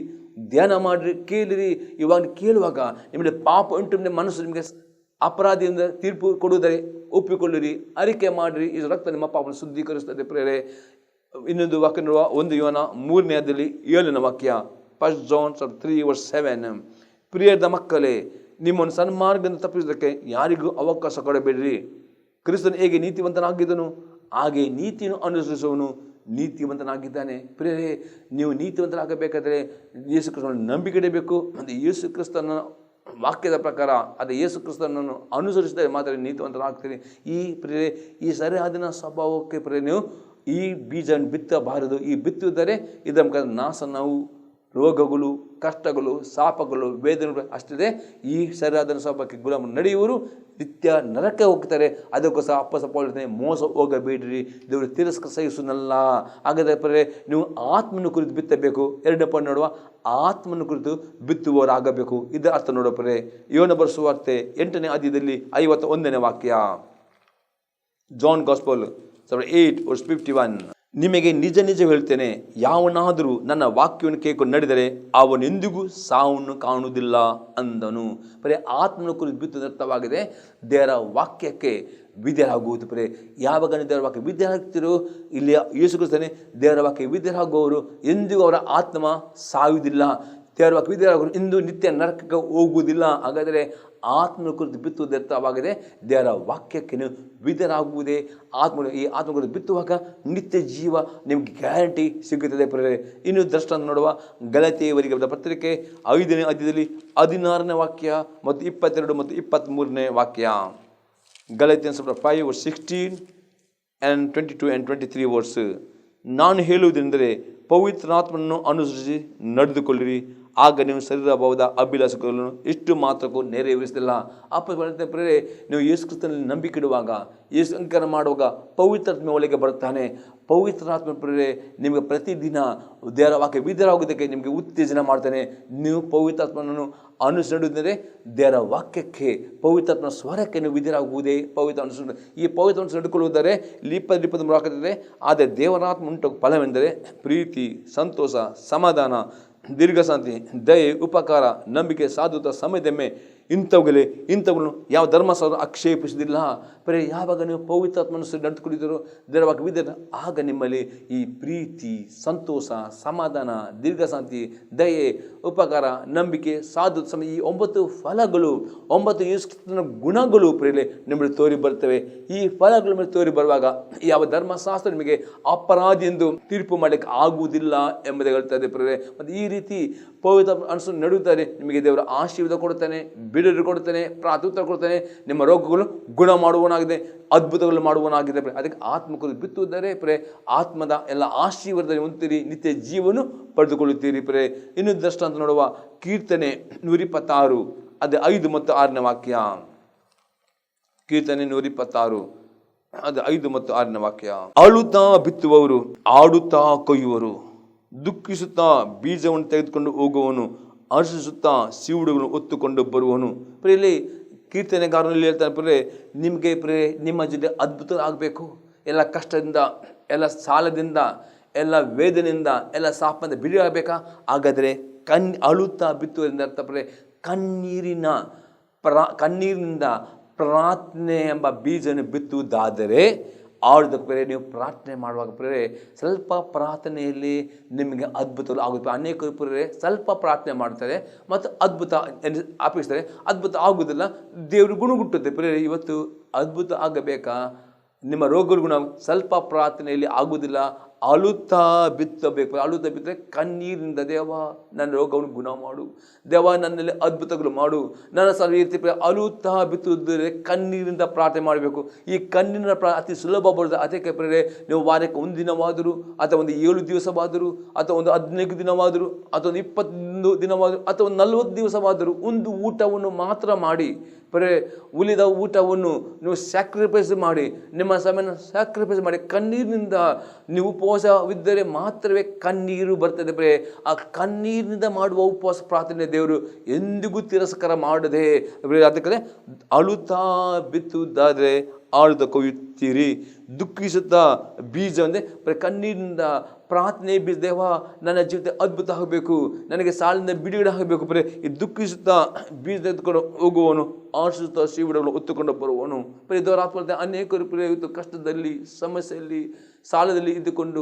ಧ್ಯಾನ ಮಾಡಿರಿ, ಕೇಳಿರಿ. ಇವಾಗ ಕೇಳುವಾಗ ನಿಮ್ಮಲ್ಲಿ ಪಾಪ ಉಂಟು, ನಿಮ್ಮ ಮನಸ್ಸು ನಿಮಗೆ ಅಪರಾಧಿಯಿಂದ ತೀರ್ಪು ಕೊಡುವುದರೆ ಒಪ್ಪಿಕೊಳ್ಳಿರಿ, ಅರಿಕೆ ಮಾಡಿರಿ. ಇದು ರಕ್ತ ನಿಮ್ಮ ಪಾಪವನ್ನು ಶುದ್ಧೀಕರಿಸುತ್ತದೆ ಪ್ರೇರೆ. ಇನ್ನೊಂದು ವಾಕ್ಯ ನೋಡುವ 1 ಯೋನ 3ನೇ ಅಧ್ಯಾಯದಲ್ಲಿ 7ನೇ ವಾಕ್ಯ, 1 John 3:7. ಪ್ರಿಯದ ಮಕ್ಕಳೇ, ನಿಮ್ಮನ್ನು ಸನ್ಮಾರ್ಗದಿಂದ ತಪ್ಪಿಸುವುದಕ್ಕೆ ಯಾರಿಗೂ ಅವಕಾಶ ಕೊಡಬೇಡಿರಿ. ಕ್ರಿಸ್ತನು ಹೇಗೆ ನೀತಿವಂತನಾಗಿದ್ದನು ಹಾಗೆ ನೀತಿಯನ್ನು ಅನುಸರಿಸುವವನು ನೀತಿವಂತನಾಗಿದ್ದಾನೆ. ಪ್ರಿಯರೇ, ನೀವು ನೀತಿವಂತರಾಗಬೇಕಾದರೆ ಯೇಸು ಕ್ರಿಸ್ತನನ್ನು ನಂಬಿಕೆ ಇಡಬೇಕು. ಮತ್ತು ಯೇಸು ಕ್ರಿಸ್ತನ ವಾಕ್ಯದ ಪ್ರಕಾರ ಅದು ಯೇಸು ಕ್ರಿಸ್ತನನ್ನು ಅನುಸರಿಸಿದರೆ ಮಾತ್ರ ನೀತಿವಂತರಾಗ್ತೀರಿ. ಈ ಪ್ರಿಯರೇ, ಈ ಸರಿಯಾದ ಸ್ವಭಾವಕ್ಕೆ ಪ್ರಿಯ ನೀವು ಈ ಬೀಜ ಬಿತ್ತಬಾರದು. ಈ ಬಿತ್ತುವುದರೆ ಇದರ ಮುಖಾಂತರ ನಾಶ, ನಾವು ರೋಗಗಳು, ಕಷ್ಟಗಳು, ಶಾಪಗಳು, ವೇದನೆಗಳು ಅಷ್ಟಿದೆ. ಈ ಸರಿಯಾದ ಸ್ವಭಾವಕ್ಕೆ ಗುಲಾಮ ನಡೆಯುವರು ನಿತ್ಯ ನರಕ್ಕೆ ಹೋಗ್ತಾರೆ. ಅದಕ್ಕೋಸ್ಕರ ಅಪ್ಪಸಪ್ಪ ಮೋಸ ಹೋಗಬೇಡ್ರಿ, ದೇವರು ತಿರಸ್ಕಾರ ಸಹಿಸುವುದಲ್ಲ. ಹಾಗಾದರೆ ಪರೇ ನೀವು ಆತ್ಮನ ಕುರಿತು ಬಿತ್ತಬೇಕು. 2ನೇ ಪಾಯಿಂಟ್ ನೋಡುವ, ಆತ್ಮನ ಕುರಿತು ಬಿತ್ತುವವರಾಗಬೇಕು. ಇದರ ಅರ್ಥ ನೋಡೋ ಪರೇ. ಯೋನ ಬರೆಸುವಾರ್ತೆ 8ನೇ ಅಧ್ಯಾಯದಲ್ಲಿ 51ನೇ ವಾಕ್ಯ, ಜಾನ್ ಗಾಸ್ಪಲ್ 8:51. ನಿಮಗೆ ನಿಜ ನಿಜ ಹೇಳ್ತೇನೆ, ಯಾವನಾದರೂ ನನ್ನ ವಾಕ್ಯವನ್ನು ಕೇಳಿಕೊಂಡು ನಡೆದರೆ ಅವನೆಂದಿಗೂ ಸಾವನ್ನು ಕಾಣುವುದಿಲ್ಲ ಅಂದನು. ಬರೀ ಆತ್ಮನ ಕುರಿತು ಬಿತ್ತು ಅರ್ಥವಾಗಿದೆ ದೇವರ ವಾಕ್ಯಕ್ಕೆ ವಿಧೇಯರಾಗುವುದು. ಬರೀ ಯಾವಾಗ ದೇವರ ವಾಕ್ಯ ವಿಧೇಯರಾಗ್ತಿರೋ, ಇಲ್ಲಿ ಯೇಸು ಕ್ರಿಸ್ತನೇ ದೇವರ ವಾಕ್ಯ ವಿಧೇಯರಾಗುವವರು ಎಂದಿಗೂ ಅವರ ಆತ್ಮ ಸಾಯುವುದಿಲ್ಲ. ದೇವರ ವಾಕ್ಯ ವಿಧೇಯರಾಗುವರು ಇಂದು ನಿತ್ಯ ನರಕಕ್ಕೆ ಹೋಗುವುದಿಲ್ಲ. ಹಾಗಾದರೆ ಆತ್ಮನ ಕುರಿತು ಬಿತ್ತುವುದು ಅರ್ಥವಾಗಿದೆ ದೇವರ ವಾಕ್ಯಕ್ಕೆ ನೀವು ವಿಧೇಯರಾಗುವುದೇ ಈ ಆತ್ಮ ಕುರಿತು ಬಿತ್ತುವಾಗ ನಿತ್ಯ ಜೀವ ನಿಮಗೆ ಗ್ಯಾರಂಟಿ ಸಿಗುತ್ತದೆ ಪ್ರೇರೆ. ಇನ್ನು ದೃಷ್ಟಾಂತ ನೋಡುವ ಗಲಾತ್ಯರಿಗೆ ಬರೆದ ಪತ್ರಿಕೆ 5ನೇ ಅಧ್ಯಾಯದಲ್ಲಿ 16ನೇ ವಾಕ್ಯ ಮತ್ತು 22 ಮತ್ತು 23ನೇ ವಾಕ್ಯ. ಗಲಾತ್ಯನ್ಸ್ 5:16 and 22 and 23 ವರ್ಸ್. ನಾನು ಹೇಳುವುದೆಂದರೆ ಪವಿತ್ರಾತ್ಮನನ್ನು ಅನುಸರಿಸಿ ನಡೆದುಕೊಳ್ಳಿರಿ, ಆಗ ನೀವು ಶರೀರ ಭಾವದ ಅಭಿಲಾಷಗಳನ್ನು ಇಷ್ಟು ಮಾತ್ರಕ್ಕೂ ನೆರವೇರಿಸಲಿಲ್ಲ. ಪ್ರೇರೆ, ನೀವು ಯೇಸು ಕ್ರಿಸ್ತನಲ್ಲಿ ನಂಬಿಕೆ ಇಡುವಾಗ, ಯೇಸು ಅಂಕರ ಮಾಡುವಾಗ ಪವಿತ್ರಾತ್ಮ ಒಳಗೆ ಬರುತ್ತಾನೆ. ಪವಿತ್ರಾತ್ಮ ಪ್ರೇರೆ ನಿಮಗೆ ಪ್ರತಿದಿನ ದೇವರ ವಾಕ್ಯ ವಿಧೇಯರಾಗುವುದಕ್ಕೆ ನಿಮಗೆ ಉತ್ತೇಜನ ಮಾಡ್ತಾನೆ. ನೀವು ಪವಿತ್ರಾತ್ಮನನ್ನು ಅನುಸರಿಸಿದರೆ ದೇವರ ವಾಕ್ಯಕ್ಕೆ, ಪವಿತ್ರಾತ್ಮನ ಸ್ವರಕ್ಕೆ ನೀವು ವಿಧೇಯರಾಗುವುದೇ ಪವಿತ್ರ ಅನುಸರಣೆ. ಈ ಪವಿತ್ರ ನಡೆದುಕೊಳ್ಳುವುದರೆ 23 ವಾಕ್ಯದಲ್ಲಿ, ಆದರೆ ದೇವರಾತ್ಮ ಉಂಟು ಫಲವೆಂದರೆ ಪ್ರೀತಿ, ಸಂತೋಷ, ಸಮಾಧಾನ, ದೀರ್ಘಶಾಂತಿ, ದಯೆ, ಉಪಕಾರ, ನಂಬಿಕೆ, ಸಾಧುತ್ವ, ಸಮಯದಮ್ಮೆ. ಇಂಥವುಗಳನ್ನು ಯಾವ ಧರ್ಮಶಾಸ್ತ್ರ ಆಕ್ಷೇಪಿಸುವುದಿಲ್ಲ. ಬರೀ ಯಾವಾಗ ನೀವು ಪವಿತ್ರಾತ್ಮನ ನಡೆದುಕೊಂಡಿದ್ದೀರೋ ದೇವರ ವಾಕ್ಯ ವಿಧೇಯ, ಆಗ ನಿಮ್ಮಲ್ಲಿ ಈ ಪ್ರೀತಿ, ಸಂತೋಷ, ಸಮಾಧಾನ, ದೀರ್ಘಶಾಂತಿ, ದಯೆ, ಉಪಕಾರ, ನಂಬಿಕೆ, ಸಾಧುತ್ವ, ಸಮಯ, ಈ 9 ಫಲಗಳು, 9 ಯೇಸುಕ್ರಿಸ್ತನ ಗುಣಗಳು ಪ್ರೇಲೆ ನಿಮ್ಮಲ್ಲಿ ತೋರಿ ಬರ್ತವೆ. ಈ ಫಲಗಳು ನಿಮಗೆ ತೋರಿ ಬರುವಾಗ ಯಾವ ಧರ್ಮಶಾಸ್ತ್ರ ನಿಮಗೆ ಅಪರಾಧಿ ಎಂದು ತೀರ್ಪು ಮಾಡಲಿಕ್ಕೆ ಆಗುವುದಿಲ್ಲ ಎಂಬುದೇ ಹೇಳ್ತದೆ ಪ್ರೇರೆ. ಮತ್ತು ಈ ರೀತಿ ಪವಿತ್ರ ಅನುಸರಣೆ ನಡೆಯುತ್ತಾರೆ, ನಿಮಗೆ ದೇವರ ಆಶೀರ್ವಾದ ಕೊಡುತ್ತಾನೆ, ಬಿಡುಗಡೆ ಕೊಡ್ತಾನೆ, ಉತ್ತರ ಕೊಡ್ತಾನೆ. ನಿಮ್ಮ ರೋಗಗಳು ಗುಣ ಮಾಡುವನಾಗಿದೆ, ಅದ್ಭುತಗಳು ಮಾಡುವನಾಗಿದೆ. ಅದಕ್ಕೆ ಆತ್ಮಕರು ಬಿತ್ತುವುದರೆ ಪ್ರೇ ಆತ್ಮದ ಎಲ್ಲ ಆಶೀರ್ವಾದದಲ್ಲಿ ಹೊಂದುತ್ತೀರಿ, ನಿತ್ಯ ಜೀವನು ಪಡೆದುಕೊಳ್ಳುತ್ತೀರಿ ಪ್ರೇ. ಇನ್ನು ದೃಷ್ಟಾಂತ ನೋಡುವ ಕೀರ್ತನೆ 126 ಅದು 5 ಮತ್ತು 6ನೇ ವಾಕ್ಯ. ಕೀರ್ತನೆ 126 ಅದು 5 ಮತ್ತು 6ನೇ ವಾಕ್ಯ. ಅಳುತ್ತಾ ಬಿತ್ತುವವರು ಆಡುತ್ತಾ ಕೊಯ್ಯುವರು, ದುಃಖಿಸುತ್ತಾ ಬೀಜವನ್ನು ತೆಗೆದುಕೊಂಡು ಹೋಗುವವನು ಹರ್ಷಿಸುತ್ತಾ ಸಿವುಡುಗಳನ್ನು ಹೊತ್ತುಕೊಂಡು ಬರುವನು. ಪ್ರಿಯ ಇಲ್ಲಿ ಕೀರ್ತನೆಗಾರನಲ್ಲಿ ಹೇಳ್ತಾರೆ ಪ್ರಿಯ, ನಿಮಗೆ ಪ್ರಿಯ ನಿಮ್ಮ ಜೊತೆ ಅದ್ಭುತ ಆಗಬೇಕು. ಎಲ್ಲ ಕಷ್ಟದಿಂದ, ಎಲ್ಲ ಸಾಲದಿಂದ, ಎಲ್ಲ ವೇದನೆಯಿಂದ, ಎಲ್ಲ ಶಾಪದಿಂದ ಬಿಡುಗಡೆ ಆಗಬೇಕಾ? ಹಾಗಾದರೆ ಅಳುತ್ತಾ ಬಿತ್ತುವುದರಿಂದ ಅರ್ಥ ಪ್ರಿಯ ಕಣ್ಣೀರಿನಿಂದ ಪ್ರಾರ್ಥನೆ ಎಂಬ ಬೀಜವನ್ನು ಬಿತ್ತುವುದಾದರೆ ಆಡುವುದಕ್ಕೆ ಪ್ರೇರೆ ನೀವು ಪ್ರಾರ್ಥನೆ ಮಾಡುವಾಗ ಪ್ರೇರೆ ಸ್ವಲ್ಪ ಪ್ರಾರ್ಥನೆಯಲ್ಲಿ ನಿಮಗೆ ಅದ್ಭುತಗಳು ಆಗುತ್ತೆ. ಅನೇಕರು ಪ್ರೇರೆ ಸ್ವಲ್ಪ ಪ್ರಾರ್ಥನೆ ಮಾಡ್ತಾರೆ ಮತ್ತು ಅದ್ಭುತ ಅಪೇಕ್ಷಿಸ್ತಾರೆ, ಅದ್ಭುತ ಆಗುವುದಿಲ್ಲ, ದೇವರು ಗುಣಗುಟ್ಟುತ್ತೆ. ಪ್ರೇರೆ ಇವತ್ತು ಅದ್ಭುತ ಆಗಬೇಕಾ? ನಿಮ್ಮ ರೋಗಗಳು ಗುಣ ಸ್ವಲ್ಪ ಪ್ರಾರ್ಥನೆಯಲ್ಲಿ ಆಗುವುದಿಲ್ಲ, ಅಳುತ್ತಾ ಬಿತ್ತಬೇಕು. ಅಳುತ್ತಾ ಬಿತ್ತರೆ ಕಣ್ಣೀರಿನಿಂದ, ದೇವ ನನ್ನ ರೋಗವನ್ನು ಗುಣ ಮಾಡು, ದೇವ ನನ್ನಲ್ಲಿ ಅದ್ಭುತಗಳು ಮಾಡು, ನನ್ನ ಸಲ ರೀತಿ ಅಳುತ್ತಾ ಬಿತ್ತುವುದರೆ ಕಣ್ಣೀರಿಂದ ಪ್ರಾರ್ಥನೆ ಮಾಡಬೇಕು. ಈ ಕಣ್ಣಿನ ಅತಿ ಸುಲಭ ಬರೋದು. ಅದಕ್ಕೆ ಪ್ರೇರೆ ನೀವು ವಾರಕ್ಕೆ 1 ದಿನವಾದರೂ, ಅಥವಾ ಒಂದು 7 ದಿವಸವಾದರೂ, ಅಥವಾ ಒಂದು 15 ದಿನವಾದರೂ, ಅಥವಾ ಒಂದು 21 ದಿನವಾದರೂ, ಅಥವಾ ಒಂದು 40 ದಿವಸವಾದರೂ ಒಂದು ಊಟವನ್ನು ಮಾತ್ರ ಮಾಡಿ ಪ್ರೇರೆ ಉಳಿದ ಊಟವನ್ನು ನೀವು ಸ್ಯಾಕ್ರಿಫೈಸ್ ಮಾಡಿ, ನಿಮ್ಮ ಸಮಯನ ಸ್ಯಾಕ್ರಿಫೈಸ್ ಮಾಡಿ ಕಣ್ಣೀರಿನಿಂದ ನೀವು ಉಪವಾಸವಿದ್ದರೆ ಮಾತ್ರವೇ ಕಣ್ಣೀರು ಬರ್ತದೆ. ಪ್ರೇರೆ ಆ ಕಣ್ಣೀರಿನಿಂದ ಮಾಡುವ ಉಪವಾಸ ಪ್ರಾರ್ಥನೆ ದೇವರು ಎಂದಿಗೂ ತಿರಸ್ಕಾರ ಮಾಡದೆ. ಅದಕ್ಕೆ ಅಳುತ್ತಾ ಬಿತ್ತುವುದಾದರೆ ಆಳುತ್ತಾ ಕೊಯ್ಯುತ್ತೀರಿ, ದುಃಖಿಸುತ್ತಾ ಬೀಜ ಅಂದರೆ ಕಣ್ಣೀರಿನಿಂದ ಪ್ರಾರ್ಥನೆ ಬೀಜ, ದೇವ ನನ್ನ ಜೀವಿತ ಅದ್ಭುತ ಆಗಬೇಕು, ನನಗೆ ಸಾಲಿನಿಂದ ಬಿಡುಗಡೆ ಆಗಬೇಕು. ಬರೀ ಈ ದುಃಖಿಸುತ್ತಾ ಬೀಜ ತೆಗೆದುಕೊಂಡು ಹೋಗುವವನು ಆಶಿಸುತ್ತಾ ಶ್ರೀವಿಡಗಳು ಹೊತ್ತುಕೊಂಡು ಬರುವವನು. ಬರೀ ದೇವರ ಆತ್ಮ ಅನೇಕರು ಇವತ್ತು ಕಷ್ಟದಲ್ಲಿ, ಸಮಸ್ಯೆಯಲ್ಲಿ, ಸಾಲದಲ್ಲಿ ಇದ್ದುಕೊಂಡು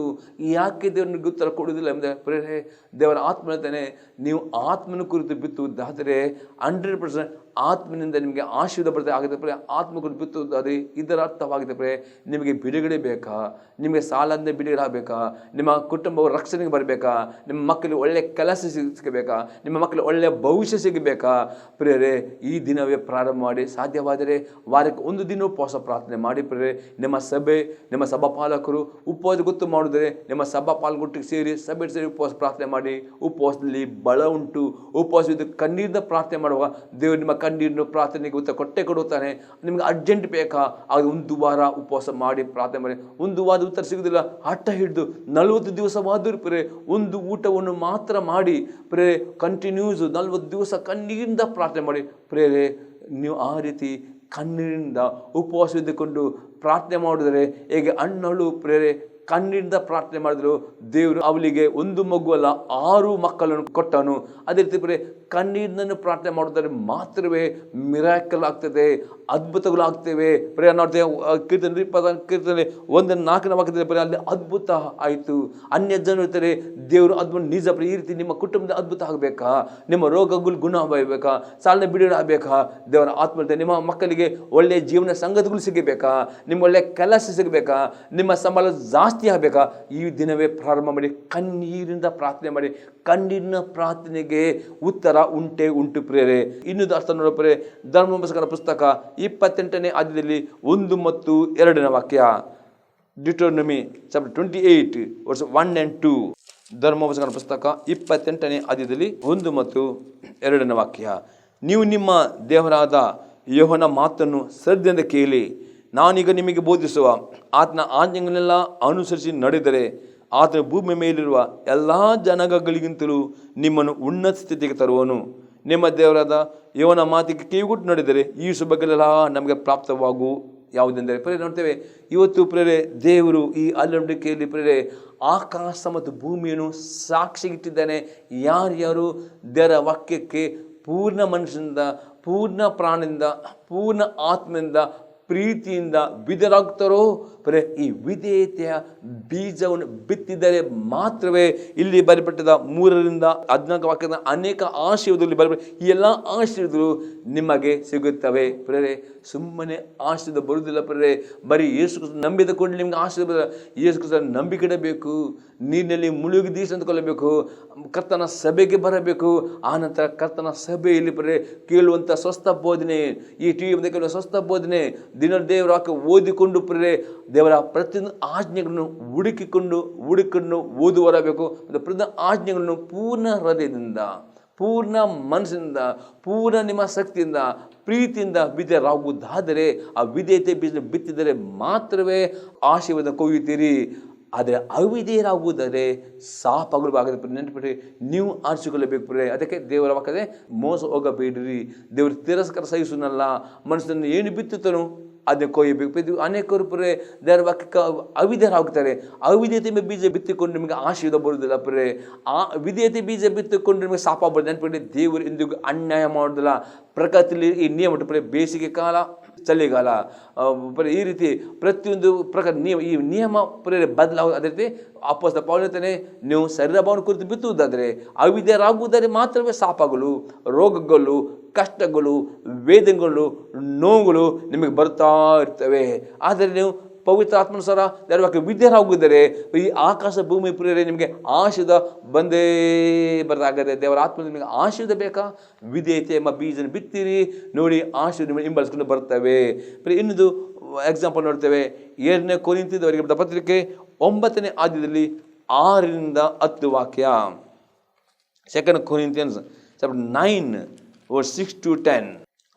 ಯಾಕೆ ದೇವರಿಗೆ ಉತ್ತರ ಕೊಡುವುದಿಲ್ಲ ಎಂದರೆ ಪ್ರೇರೆ ದೇವರ ಆತ್ಮ ಹೇಳ್ತಾನೆ, ನೀವು ಆತ್ಮನ ಕುರಿತು ಬಿತ್ತುವುದಾದರೆ 100% ಆತ್ಮನಿಂದ ನಿಮಗೆ ಆಶೀರ್ವಾದ ಬರ್ತದೆ ಆಗಿದೆ. ಪ್ರೇರೆ ಆತ್ಮ ಕುರಿತು ಬಿತ್ತುವುದಾದರೆ ಇದರ ಅರ್ಥವಾಗಿದೆ ಪ್ರೇರೆ ನಿಮಗೆ ಬಿಡುಗಡೆ ಬೇಕಾ? ನಿಮಗೆ ಸಾಲದಿಂದ ಬಿಡುಗಡೆ ಆಗಬೇಕಾ? ನಿಮ್ಮ ಕುಟುಂಬವು ರಕ್ಷಣೆಗೆ ಬರಬೇಕಾ? ನಿಮ್ಮ ಮಕ್ಕಳಿಗೆ ಒಳ್ಳೆಯ ಕೆಲಸ ಸಿಗಬೇಕಾ? ನಿಮ್ಮ ಮಕ್ಕಳಿಗೆ ಒಳ್ಳೆಯ ಭವಿಷ್ಯ ಸಿಗಬೇಕಾ? ಪ್ರೇರೆ ಈ ದಿನವೇ ಪ್ರಾರಂಭ ಮಾಡಿ, ಸಾಧ್ಯವಾದರೆ ವಾರಕ್ಕೆ 1 ದಿನ ಉಪವಾಸ ಪ್ರಾರ್ಥನೆ ಮಾಡಿ. ಪ್ರೇರೆ ನಿಮ್ಮ ಸಭೆ, ನಿಮ್ಮ ಸಭಾಪಾಲಕರು ಉಪವಾಸ ಗೊತ್ತು ಮಾಡಿದರೆ ನಿಮ್ಮ ಸಭಾಪಾಲಕರೊಟ್ಟಿಗೆ ಸೇರಿ ಸಭೆ ಸೇರಿ ಉಪವಾಸ ಪ್ರಾರ್ಥನೆ ಮಾಡಿ. ಉಪವಾಸದಲ್ಲಿ ಬಲ ಉಂಟು. ಉಪವಾಸವಿದ್ದು ಕಣ್ಣೀರಿನ ಪ್ರಾರ್ಥನೆ ಮಾಡುವಾಗ ದೇವರು ನಿಮ್ಮ ಕಣ್ಣೀರಿನ ಪ್ರಾರ್ಥನೆಗೆ ಉತ್ತರ ಕೊಟ್ಟೆ ಕೊಡುತ್ತಾನೆ. ನಿಮಗೆ ಅರ್ಜೆಂಟ್ ಬೇಕಾ? ಆಗ 1 ವಾರ ಉಪವಾಸ ಮಾಡಿ ಪ್ರಾರ್ಥನೆ ಮಾಡಿ. 1 ವಾರ ಉತ್ತರ ಸಿಗುವುದಿಲ್ಲ, ಹಠ ಹಿಡಿದು 40 ದಿವಸವಾದರೂ ಪ್ರೇರೆ ಒಂದು ಊಟವನ್ನು ಮಾತ್ರ ಮಾಡಿ ಪ್ರೇರೆ ಕಂಟಿನ್ಯೂಸ್ 40 ದಿವಸ ಕಣ್ಣೀರಿಂದ ಪ್ರಾರ್ಥನೆ ಮಾಡಿ. ಪ್ರೇರೆ ನೀವು ಆ ರೀತಿ ಕಣ್ಣೀರಿಂದ ಉಪವಾಸವಿದ್ದುಕೊಂಡು ಪ್ರಾರ್ಥನೆ ಮಾಡಿದರೆ ಹೇಗೆ ಅಣ್ಣಳು ಪ್ರೇರೆ ಕಣ್ಣಿಂದ ಪ್ರಾರ್ಥನೆ ಮಾಡಿದ್ರು, ದೇವರು ಅವಳಿಗೆ 1 ಮಗುವಲ್ಲ 6 ಮಕ್ಕಳನ್ನು ಕೊಟ್ಟನು. ಅದೇ ರೀತಿ ಪ್ರೇರೆ ಕಣ್ಣೀರನ್ನು ಪ್ರಾರ್ಥನೆ ಮಾಡಿದರೆ ಮಾತ್ರವೇ ಮಿರಾಕಲ್ ಆಗ್ತದೆ, ಅದ್ಭುತಗಳು ಆಗ್ತೇವೆ. ಪ್ರೇರ ನೋಡ್ತೇವೆ ಕೀರ್ತನೆ 1:4 ವಾಕ್ಯದಲ್ಲಿ ಪ್ರೇರೆ ಅಲ್ಲಿ ಅದ್ಭುತ ಆಯಿತು. ಅನ್ಯ ಜನರು ಇರ್ತಾರೆ, ದೇವರು ಅದ್ಭುತ ನಿಜ. ಈ ರೀತಿ ನಿಮ್ಮ ಕುಟುಂಬದ ಅದ್ಭುತ ಆಗಬೇಕಾ? ನಿಮ್ಮ ರೋಗಗಳು ಗುಣ ಆಗಬೇಕಾ? ಸಾಲಿನ ಬಿಡುಗಡೆ ಆಗಬೇಕಾ? ದೇವರ ಆತ್ಮ ಇರ್ತದೆ. ನಿಮ್ಮ ಮಕ್ಕಳಿಗೆ ಒಳ್ಳೆಯ ಜೀವನ ಸಂಗತಿಗಳು ಸಿಗಬೇಕಾ? ನಿಮ್ಮ ಒಳ್ಳೆಯ ಕೆಲಸ ಸಿಗಬೇಕಾ? ನಿಮ್ಮ ಸಂಬಳ ಜಾಸ್ತಿ ಆಗಬೇಕಾ? ಈ ದಿನವೇ ಪ್ರಾರಂಭ ಮಾಡಿ, ಕಣ್ಣೀರಿಂದ ಪ್ರಾರ್ಥನೆ ಮಾಡಿ. ಕಣ್ಣೀರಿನ ಪ್ರಾರ್ಥನೆಗೆ ಉತ್ತರ ಉಂಟೇ ಉಂಟು ಪ್ರೇರೆ. ಇನ್ನು ಅರ್ಥ ನೋಡೋ ಪ್ರೇರೆ ಧರ್ಮೋಪದೇಶಕರ ಪುಸ್ತಕ 28ನೇ ಅಧ್ಯಾಯದಲ್ಲಿ 1 ಮತ್ತು 2ನೇ ವಾಕ್ಯ. ಡಿಟೋನಮಿ ಚಾಪ್ಟರ್ 28 ವರ್ಸ್ 1 and 2. ಧರ್ಮೋಪದೇಶಕರ ಪುಸ್ತಕ 28ನೇ ಅಧ್ಯಾಯದಲ್ಲಿ 1 ಮತ್ತು 2ನೇ ವಾಕ್ಯ. ನೀವು ನಿಮ್ಮ ದೇವರಾದ ಯೆಹೋವನ ಮಾತನ್ನು ಶ್ರದ್ಧೆಯಿಂದ ಕೇಳಿ, ನಾನೀಗ ನಿಮಗೆ ಬೋಧಿಸುವ ಆತನ ಆಜ್ಞೆಗಳನ್ನೆಲ್ಲ ಅನುಸರಿಸಿ ನಡೆದರೆ ಆತನ ಭೂಮಿ ಮೇಲಿರುವ ಎಲ್ಲ ಜನಾಂಗಗಳಿಗಿಂತಲೂ ನಿಮ್ಮನ್ನು ಉನ್ನತ ಸ್ಥಿತಿಗೆ ತರುವನು. ನಿಮ್ಮ ದೇವರಾದ ಯೆಹೋವನ ಮಾತಿಗೆ ಕಿವಿಗೊಟ್ಟು ನಡೆದರೆ ಈ ಶುಭಗಳೆಲ್ಲ ನಮಗೆ ಪ್ರಾಪ್ತವಾಗು. ಯಾವುದೆಂದರೆ ಪ್ರೇರೆ ನೋಡ್ತೇವೆ ಇವತ್ತು ಪ್ರೇರೆ ದೇವರು ಈ ಅಲ್ಲಂಬಿಕೆಯಲ್ಲಿ ಪ್ರೇರೆ ಆಕಾಶ ಮತ್ತು ಭೂಮಿಯನ್ನು ಸಾಕ್ಷಿಗಿಟ್ಟಿದ್ದಾನೆ. ಯಾರ್ಯಾರು ದೇವರ ವಾಕ್ಯಕ್ಕೆ ಪೂರ್ಣ ಮನುಷ್ಯನಿಂದ, ಪೂರ್ಣ ಪ್ರಾಣದಿಂದ, ಪೂರ್ಣ ಆತ್ಮದಿಂದ, ಪ್ರೀತಿಯಿಂದ ವಿಧೇಯರಾಗ್ತಾರೋ ಬರೀ ಈ ವಿಧೇಯತೆಯ ಬೀಜವನ್ನು ಬಿತ್ತಿದರೆ ಮಾತ್ರವೇ ಇಲ್ಲಿ ಬರೆಯಲ್ಪಟ್ಟಿದ್ದ 3-14 ವಾಕ್ಯದ ಅನೇಕ ಆಶೀರ್ವಾದದಲ್ಲಿ ಬರೆಯಲ್ಪಟ್ಟ ಈ ಎಲ್ಲ ಆಶೀರ್ವಾದಗಳು ನಿಮಗೆ ಸಿಗುತ್ತವೆ. ಪ್ರೇರೆ ಸುಮ್ಮನೆ ಆಶೀರ್ವಾದ ಬರುವುದಿಲ್ಲ. ಪ್ರೇರೆ ಬರೀ ಯೇಸು ಕ್ರಿಸ್ತನ ನಂಬಿದ ಕೂಡಲೇ ನಿಮ್ಗೆ ಆಶೀರ್ವಾದ. ಯೇಸು ಕ್ರಿಸ್ತನ ನಂಬಿಕಿಡಬೇಕು, ನೀರಿನಲ್ಲಿ ಮುಳುಗಿ ಅಂದುಕೊಳ್ಳಬೇಕು, ಕರ್ತನ ಸಭೆಗೆ ಬರಬೇಕು. ಆನಂತರ ಕರ್ತನ ಸಭೆಯಲ್ಲಿ ಬರೀ ಕೇಳುವಂಥ ಸ್ವಸ್ಥ ಬೋಧನೆ, ಈ ಟಿ ವಿ ಕೇಳುವ ಸ್ವಸ್ಥ ಬೋಧನೆ, ದಿನ ದೇವರ ವಾಕ್ಯ ಓದಿಕೊಂಡು ಪ್ರೇರೆ ದೇವರ ಪ್ರತಿಯೊಂದು ಆಜ್ಞೆಗಳನ್ನು ಹುಡುಕಿಕೊಂಡು ಓದುವರಬೇಕು. ಮತ್ತು ಪ್ರತಿಯೊಂದು ಆಜ್ಞೆಗಳನ್ನು ಪೂರ್ಣ ಹೃದಯದಿಂದ, ಪೂರ್ಣ ಮನಸ್ಸಿನಿಂದ, ಪೂರ್ಣ ನಿಮ್ಮ ಶಕ್ತಿಯಿಂದ, ಪ್ರೀತಿಯಿಂದ ವಿಧೇಯರಾಗುವುದಾದರೆ, ಆ ವಿಧೇಯತೆ ಬೀಜ ಬಿತ್ತಿದರೆ ಮಾತ್ರವೇ ಆಶೀರ್ವಾದ ಕೊಯ್ಯುತ್ತೀರಿ. ಆದರೆ ಅವಿಧೇಯರಾಗುವುದರೆ ಶಾಪಗಳು ನೆನಪಿಟ್ಟು ನೀವು ಆರಿಸಿಕೊಳ್ಳಬೇಕು. ಪ್ರೇರೆ ಅದಕ್ಕೆ ದೇವರ ವಾಕ್ಯದೆ ಮೋಸ ಹೋಗಬೇಡಿರಿ. ದೇವರು ತಿರಸ್ಕಾರ ಸಹಿಸುನಲ್ಲ, ಮನಸ್ಸನ್ನು ಏನು ಬಿತ್ತುತ್ತಾನೋ ಅದನ್ನು ಕೊಯ್ಯಬೇಕು. ಅನೇಕರು ಪ್ರೇರೆ ದೇವರ ವಾಕ್ಯಕ್ಕೆ ಅವಿಧೇಯರಾಗುತ್ತಾರೆ. ಅವಿಧೇಯತೆ ಬೀಜ ಬಿತ್ತಿಕೊಂಡು ನಿಮಗೆ ಆಶೀರ್ವಾದ ಬರುವುದಿಲ್ಲ. ಪ್ರೇರೆ ಆ ವಿಧೇಯತೆ ಬೀಜ ಬಿತ್ತುಕೊಂಡು ನಿಮಗೆ ಶಾಪ ಬರೋದು ನೆನಪಿಟ್ಟು ದೇವರು ಎಂದಿಗೂ ಅನ್ಯಾಯ ಮಾಡೋದಿಲ್ಲ. ಪ್ರಕೃತಿಯಲ್ಲಿ ಈ ನಿಯಮ ಪ್ರೇರೆ ಬೇಸಿಗೆ ಕಾಲ, ಚಳಿಗಾಲ, ಈ ರೀತಿ ಪ್ರತಿಯೊಂದು ಪ್ರಕಾರ ಈ ನಿಯಮ ಪ್ರೇರೆ ಬದಲಾಗ. ಅದೇ ರೀತಿ ಅಪೊಸ್ತಲ ಪೌಲನು ಹೇಳ್ತಾನೆ, ನೀವು ಶರೀರ ಭಾವನೆ ಕುರಿತು ಬಿತ್ತುವುದಾದರೆ, ಅವಿಧೇಯರಾಗುವುದಾದರೆ ಮಾತ್ರವೇ ಶಾಪಗಳು, ರೋಗಗಳು, ಕಷ್ಟಗಳು, ವೇದನೆಗಳು, ನೋವುಗಳು ನಿಮಗೆ ಬರ್ತಾ ಇರ್ತವೆ. ಆದರೆ ನೀವು ಪವಿತ್ರ ಆತ್ಮನುಸಾರ ದೇವರ ವಿಧೇಯರಾಗುವುದರೆ ಈ ಆಕಾಶ ಭೂಮಿ ಪ್ರೇರೆ ನಿಮಗೆ ಆಶೀರ್ವಾದ ಬಂದೇ ಬರದಾಗದೆ. ದೇವರ ಆತ್ಮ ನಿಮಗೆ ಆಶೀರ್ವಾದ ಬೇಕಾ? ವಿಧೇಯತೆ ಎಂಬ ಬೀಜನ ಬಿತ್ತಿರಿ, ನೋಡಿ ಆಶೀರ್ವಾದ ನಿಮಗೆ ಹಿಂಬಾಲಿಸ್ಕೊಂಡು ಬರ್ತವೆ. ಇನ್ನೊಂದು ಎಕ್ಸಾಂಪಲ್ ನೋಡ್ತೇವೆ. 2 ಕೊರಿಂಥದವರಿಗೆ ಬರೆದ ಪತ್ರಿಕೆ 9ನೇ ಅಧ್ಯಾಯದಲ್ಲಿ 6-10 ವಾಕ್ಯ. 2 ಕೊರಿಂಥಿಯನ್ಸ್ 9:6-10.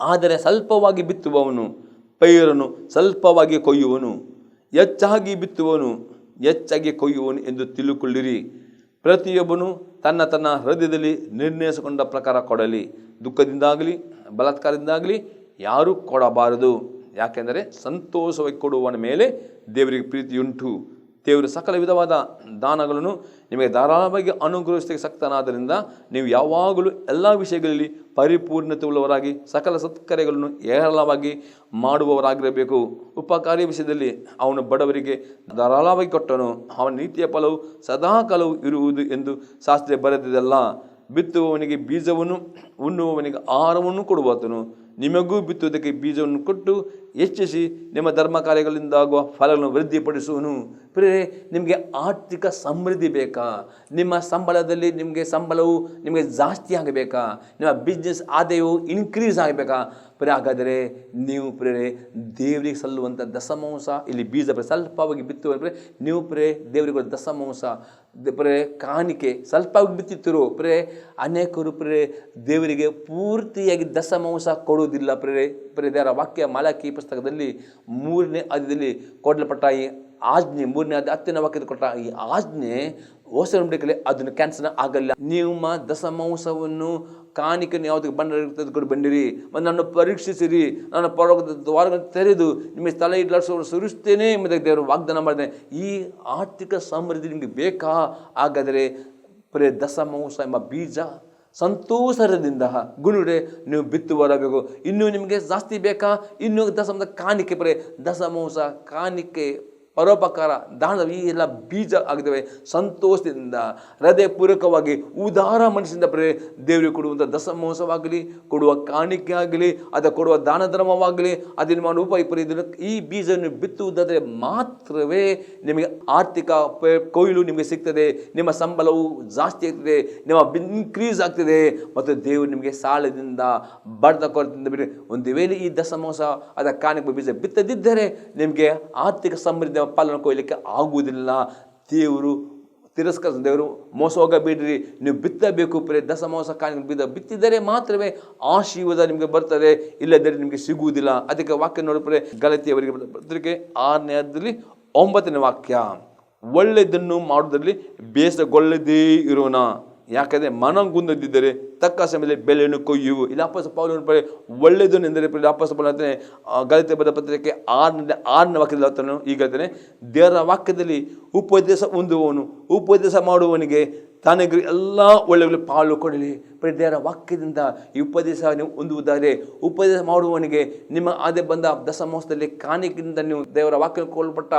ಆದರೆ ಸ್ವಲ್ಪವಾಗಿ ಬಿತ್ತುವವನು ಪೈರನ್ನು ಸ್ವಲ್ಪವಾಗಿ ಕೊಯ್ಯುವನು, ಹೆಚ್ಚಾಗಿ ಬಿತ್ತುವನು ಹೆಚ್ಚಾಗಿ ಕೊಯ್ಯುವನು ಎಂದು ತಿಳುಕೊಳ್ಳಿರಿ. ಪ್ರತಿಯೊಬ್ಬನು ತನ್ನ ತನ್ನ ಹೃದಯದಲ್ಲಿ ನಿರ್ಣಯಿಸಿಕೊಂಡ ಪ್ರಕಾರ ಕೊಡಲಿ. ದುಃಖದಿಂದಾಗಲಿ ಬಲಾತ್ಕಾರದಿಂದಾಗಲಿ ಯಾರೂ ಕೊಡಬಾರದು. ಯಾಕೆಂದರೆ ಸಂತೋಷವಾಗಿ ಕೊಡುವವನ ಮೇಲೆ ದೇವರಿಗೆ ಪ್ರೀತಿಯುಂಟು. ದೇವರು ಸಕಲ ವಿಧವಾದ ದಾನಗಳನ್ನು ನಿಮಗೆ ಧಾರಾಳವಾಗಿ ಅನುಗ್ರಹಿಸಲಿಕ್ಕೆ ಶಕ್ತನಾದ್ದರಿಂದ ನೀವು ಯಾವಾಗಲೂ ಎಲ್ಲ ವಿಷಯಗಳಲ್ಲಿ ಪರಿಪೂರ್ಣತೆ ಉಳ್ಳವರಾಗಿ ಸಕಲ ಸತ್ಕಾರ್ಯಗಳನ್ನು ಹೇರಳವಾಗಿ ಮಾಡುವವರಾಗಿರಬೇಕು. ಉಪಕಾರಿ ವಿಷಯದಲ್ಲಿ ಅವನು ಬಡವರಿಗೆ ಧಾರಾಳವಾಗಿ ಕೊಟ್ಟನು, ಅವನ ನೀತಿಯ ಫಲವು ಸದಾಕಾಲವೂ ಇರುವುದು ಎಂದು ಶಾಸ್ತ್ರ ಬರೆದಿದೆಲ್ಲ. ಬಿತ್ತುವವನಿಗೆ ಬೀಜವನ್ನು, ಉಣ್ಣುವವನಿಗೆ ಆಹಾರವನ್ನು ಕೊಡುವಾತನು. ನಿಮಗೂ ಬಿತ್ತುವುದಕ್ಕೆ ಬೀಜವನ್ನು ಕೊಟ್ಟು ಹೆಚ್ಚಿಸಿ ನಿಮ್ಮ ಧರ್ಮ ಕಾರ್ಯಗಳಿಂದಾಗುವ ಫಲಗಳನ್ನು ವೃದ್ಧಿಪಡಿಸುವನು. ಪ್ರೇರೆ ನಿಮಗೆ ಆರ್ಥಿಕ ಸಮೃದ್ಧಿ ಬೇಕಾ? ನಿಮ್ಮ ಸಂಬಳದಲ್ಲಿ ಸಂಬಳವು ನಿಮಗೆ ಜಾಸ್ತಿ ಆಗಬೇಕಾ? ನಿಮ್ಮ ಬಿಸ್ನೆಸ್ ಆದಾಯವು ಇನ್ಕ್ರೀಸ್ ಆಗಬೇಕಾ? ಹಾಗಾದರೆ ನೀವು ಪ್ರೇರೆ ದೇವರಿಗೆ ಸಲ್ಲುವಂಥ ದಶಮಾಂಶ, ಇಲ್ಲಿ ಬೀಜ ಸ್ವಲ್ಪವಾಗಿ ಬಿತ್ತುವ ನೀವು ದೇವರಿಗೆ ದಶಮಾಂಶ ಕಾಣಿಕೆ ಸ್ವಲ್ಪವಾಗಿ ಬಿತ್ತಿತ್ತರು. ಅನೇಕರು ದೇವರಿಗೆ ಪೂರ್ತಿಯಾಗಿ ದಶಮಾಂಶ ಕೊಡುವುದಿಲ್ಲ. ದೇವರ ವಾಕ್ಯ ಮಲಾಕಿ ಪುಸ್ತಕದಲ್ಲಿ 3ನೇ ಅಧ್ಯಾಯದಲ್ಲಿ ಕೊಡಲ್ಪಟ್ಟ ಈ ಆಜ್ಞೆ, 3ನೇ ಅಧ್ಯಾಯ 10ನೇ ವಾಕ್ಯದ ಕೊಟ್ಟ ಈ ಆಜ್ಞೆ ಹೊಸ ನಂಬಿಕೆಯಲ್ಲಿ ಅದನ್ನು ಕ್ಯಾನ್ಸಲ್ ಆಗಲ್ಲ. ನಿಮ್ಮ ದಶಮಾಂಶವನ್ನು ಕಾಣಿಕೆಯನ್ನು ಯಾವುದಕ್ಕೆ ತೆಗೆದುಕೊಂಡು ಬಂದಿರಿ ಮತ್ತು ನನ್ನ ಪರೀಕ್ಷಿಸಿರಿ, ನನ್ನ ಪರಲೋಕದ ದ್ವಾರಗಳನ್ನು ತೆರೆದು ನಿಮಗೆ ತಲೆ ಇಡ್ಲಾಡಿಸೋರು ಸುರಿಸ್ತೇನೆ ಎಂಬುದಾಗಿ ದೇವರು ವಾಗ್ದಾನ ಮಾಡಿದೆ. ಈ ಆರ್ಥಿಕ ಸಮೃದ್ಧಿ ನಿಮಗೆ ಬೇಕಾ? ಹಾಗಾದರೆ ದಶಮಾಂಶ ಎಂಬ ಬೀಜ ಸಂತೋಷದಿಂದ ಗುರುಡೆ ನೀವು ಬಿತ್ತು ಬರಬೇಕು. ಇನ್ನೂ ನಿಮಗೆ ಜಾಸ್ತಿ ಬೇಕಾ? ಇನ್ನೂ ದಶಮಾಂಶ ಕಾಣಿಕೆ ದಶಮಾಂಶ ಕಾಣಿಕೆ ಪರೋಪಕಾರ ದಾನ ಈ ಎಲ್ಲ ಬೀಜ ಆಗಿದ್ದಾವೆ. ಸಂತೋಷದಿಂದ ಹೃದಯಪೂರ್ವಕವಾಗಿ ಉದಾರ ಮನಸ್ಸಿಂದ ದೇವರಿಗೆ ಕೊಡುವಂಥ ದಶಮಾಂಶವಾಗಲಿ, ಕೊಡುವ ಕಾಣಿಕೆ ಆಗಲಿ, ಅಥವಾ ಕೊಡುವ ದಾನ ಧರ್ಮವಾಗಲಿ, ಅದನ್ನು ಮಾಡುವ ಉಪಯುಕ್ತ ಈ ಬೀಜವನ್ನು ಬಿತ್ತುವುದಾದರೆ ಮಾತ್ರವೇ ನಿಮಗೆ ಆರ್ಥಿಕ ಕೊಯ್ಲು ನಿಮಗೆ ಸಿಗ್ತದೆ. ನಿಮ್ಮ ಸಂಬಳವು ಜಾಸ್ತಿ ಆಗ್ತದೆ, ನಿಮ್ಮ ಇನ್ಕ್ರೀಸ್ ಆಗ್ತದೆ, ಮತ್ತು ದೇವರು ನಿಮಗೆ ಸಾಲದಿಂದ ಬಡದ ಕೊರತೆಯಿಂದ ಬಿಡಿ. ಒಂದು ವೇಳೆ ಈ ದಶಮಾಂಶ ಅದರ ಕಾಣಿಕೆ ಬೀಜ ಬಿತ್ತದಿದ್ದರೆ ನಿಮಗೆ ಆರ್ಥಿಕ ಸಮೃದ್ಧಿ ಪಾಲನೆ ಕೊಯ್ಲಿಕ್ಕೆ ಆಗುವುದಿಲ್ಲ. ದೇವರು ತಿರಸ್ಕಾರ, ದೇವರು ಮೋಸ ಹೋಗಬೇಡ್ರಿ, ನೀವು ಬಿತ್ತಬೇಕು. ದಶಮಾಂಶ ಕಾಣಿಕೆ ಬೀಜ ಬಿತ್ತಿದರೆ ಮಾತ್ರವೇ ಆಶೀರ್ವಾದ ನಿಮಗೆ ಬರ್ತದೆ, ಇಲ್ಲದರೆ ನಿಮಗೆ ಸಿಗುವುದಿಲ್ಲ. ಅದಕ್ಕೆ ವಾಕ್ಯ ನೋಡಿದ್ರೆ ಗಲಾತ್ಯರಿಗೆ ಪತ್ರಿಕೆ 6ನೇ ಅಧ್ಯಾಯದಲ್ಲಿ 9ನೇ ವಾಕ್ಯ, ಒಳ್ಳೆಯದನ್ನು ಮಾಡುವುದರಲ್ಲಿ ಬೇಸರಗೊಳ್ಳದೇ ಇರೋಣ, ಯಾಕಂದರೆ ಮನಗುಂದದಿದ್ದರೆ ತಕ್ಕ ಸಮಯದಲ್ಲಿ ಬೆಲೆಯನ್ನು ಕೊಯ್ಯುವು. ಇಲ್ಲಿ ಅಪೊಸ್ತಲ ಪೌಲನು ಒಳ್ಳೆಯದನ್ನು ಎಂದರೆ ಅಪೊಸ್ತಲ ಪೌಲನು ಹೇಳ್ತಾನೆ ಗಲಾತ್ಯ ಬರೆದ ಪತ್ರಿಕೆ 6ನೇ ವಾಕ್ಯದಲ್ಲಿ ಈಗ ಹೇಳ್ತಾನೆ, ದೇವರ ವಾಕ್ಯದಲ್ಲಿ ಉಪದೇಶ ಹೊಂದುವವನು, ಉಪದೇಶ ಮಾಡುವವನಿಗೆ ತನಗೆ ಎಲ್ಲ ಒಳ್ಳೆ ಪಾಲು ಕೊಡಲಿ. ದೇವರ ವಾಕ್ಯದಿಂದ ಈ ಉಪದೇಶ ನೀವು ಹೊಂದುವುದಾದರೆ, ಉಪದೇಶ ಮಾಡುವವನಿಗೆ ನಿಮ್ಮ ಆದೆ ಬಂದ ದಶಮಾಂಶದಲ್ಲಿ ಕಾಣಿಕೆಯಿಂದ ನೀವು ದೇವರ ವಾಕ್ಯ ಕೊಲ್ಪಟ್ಟ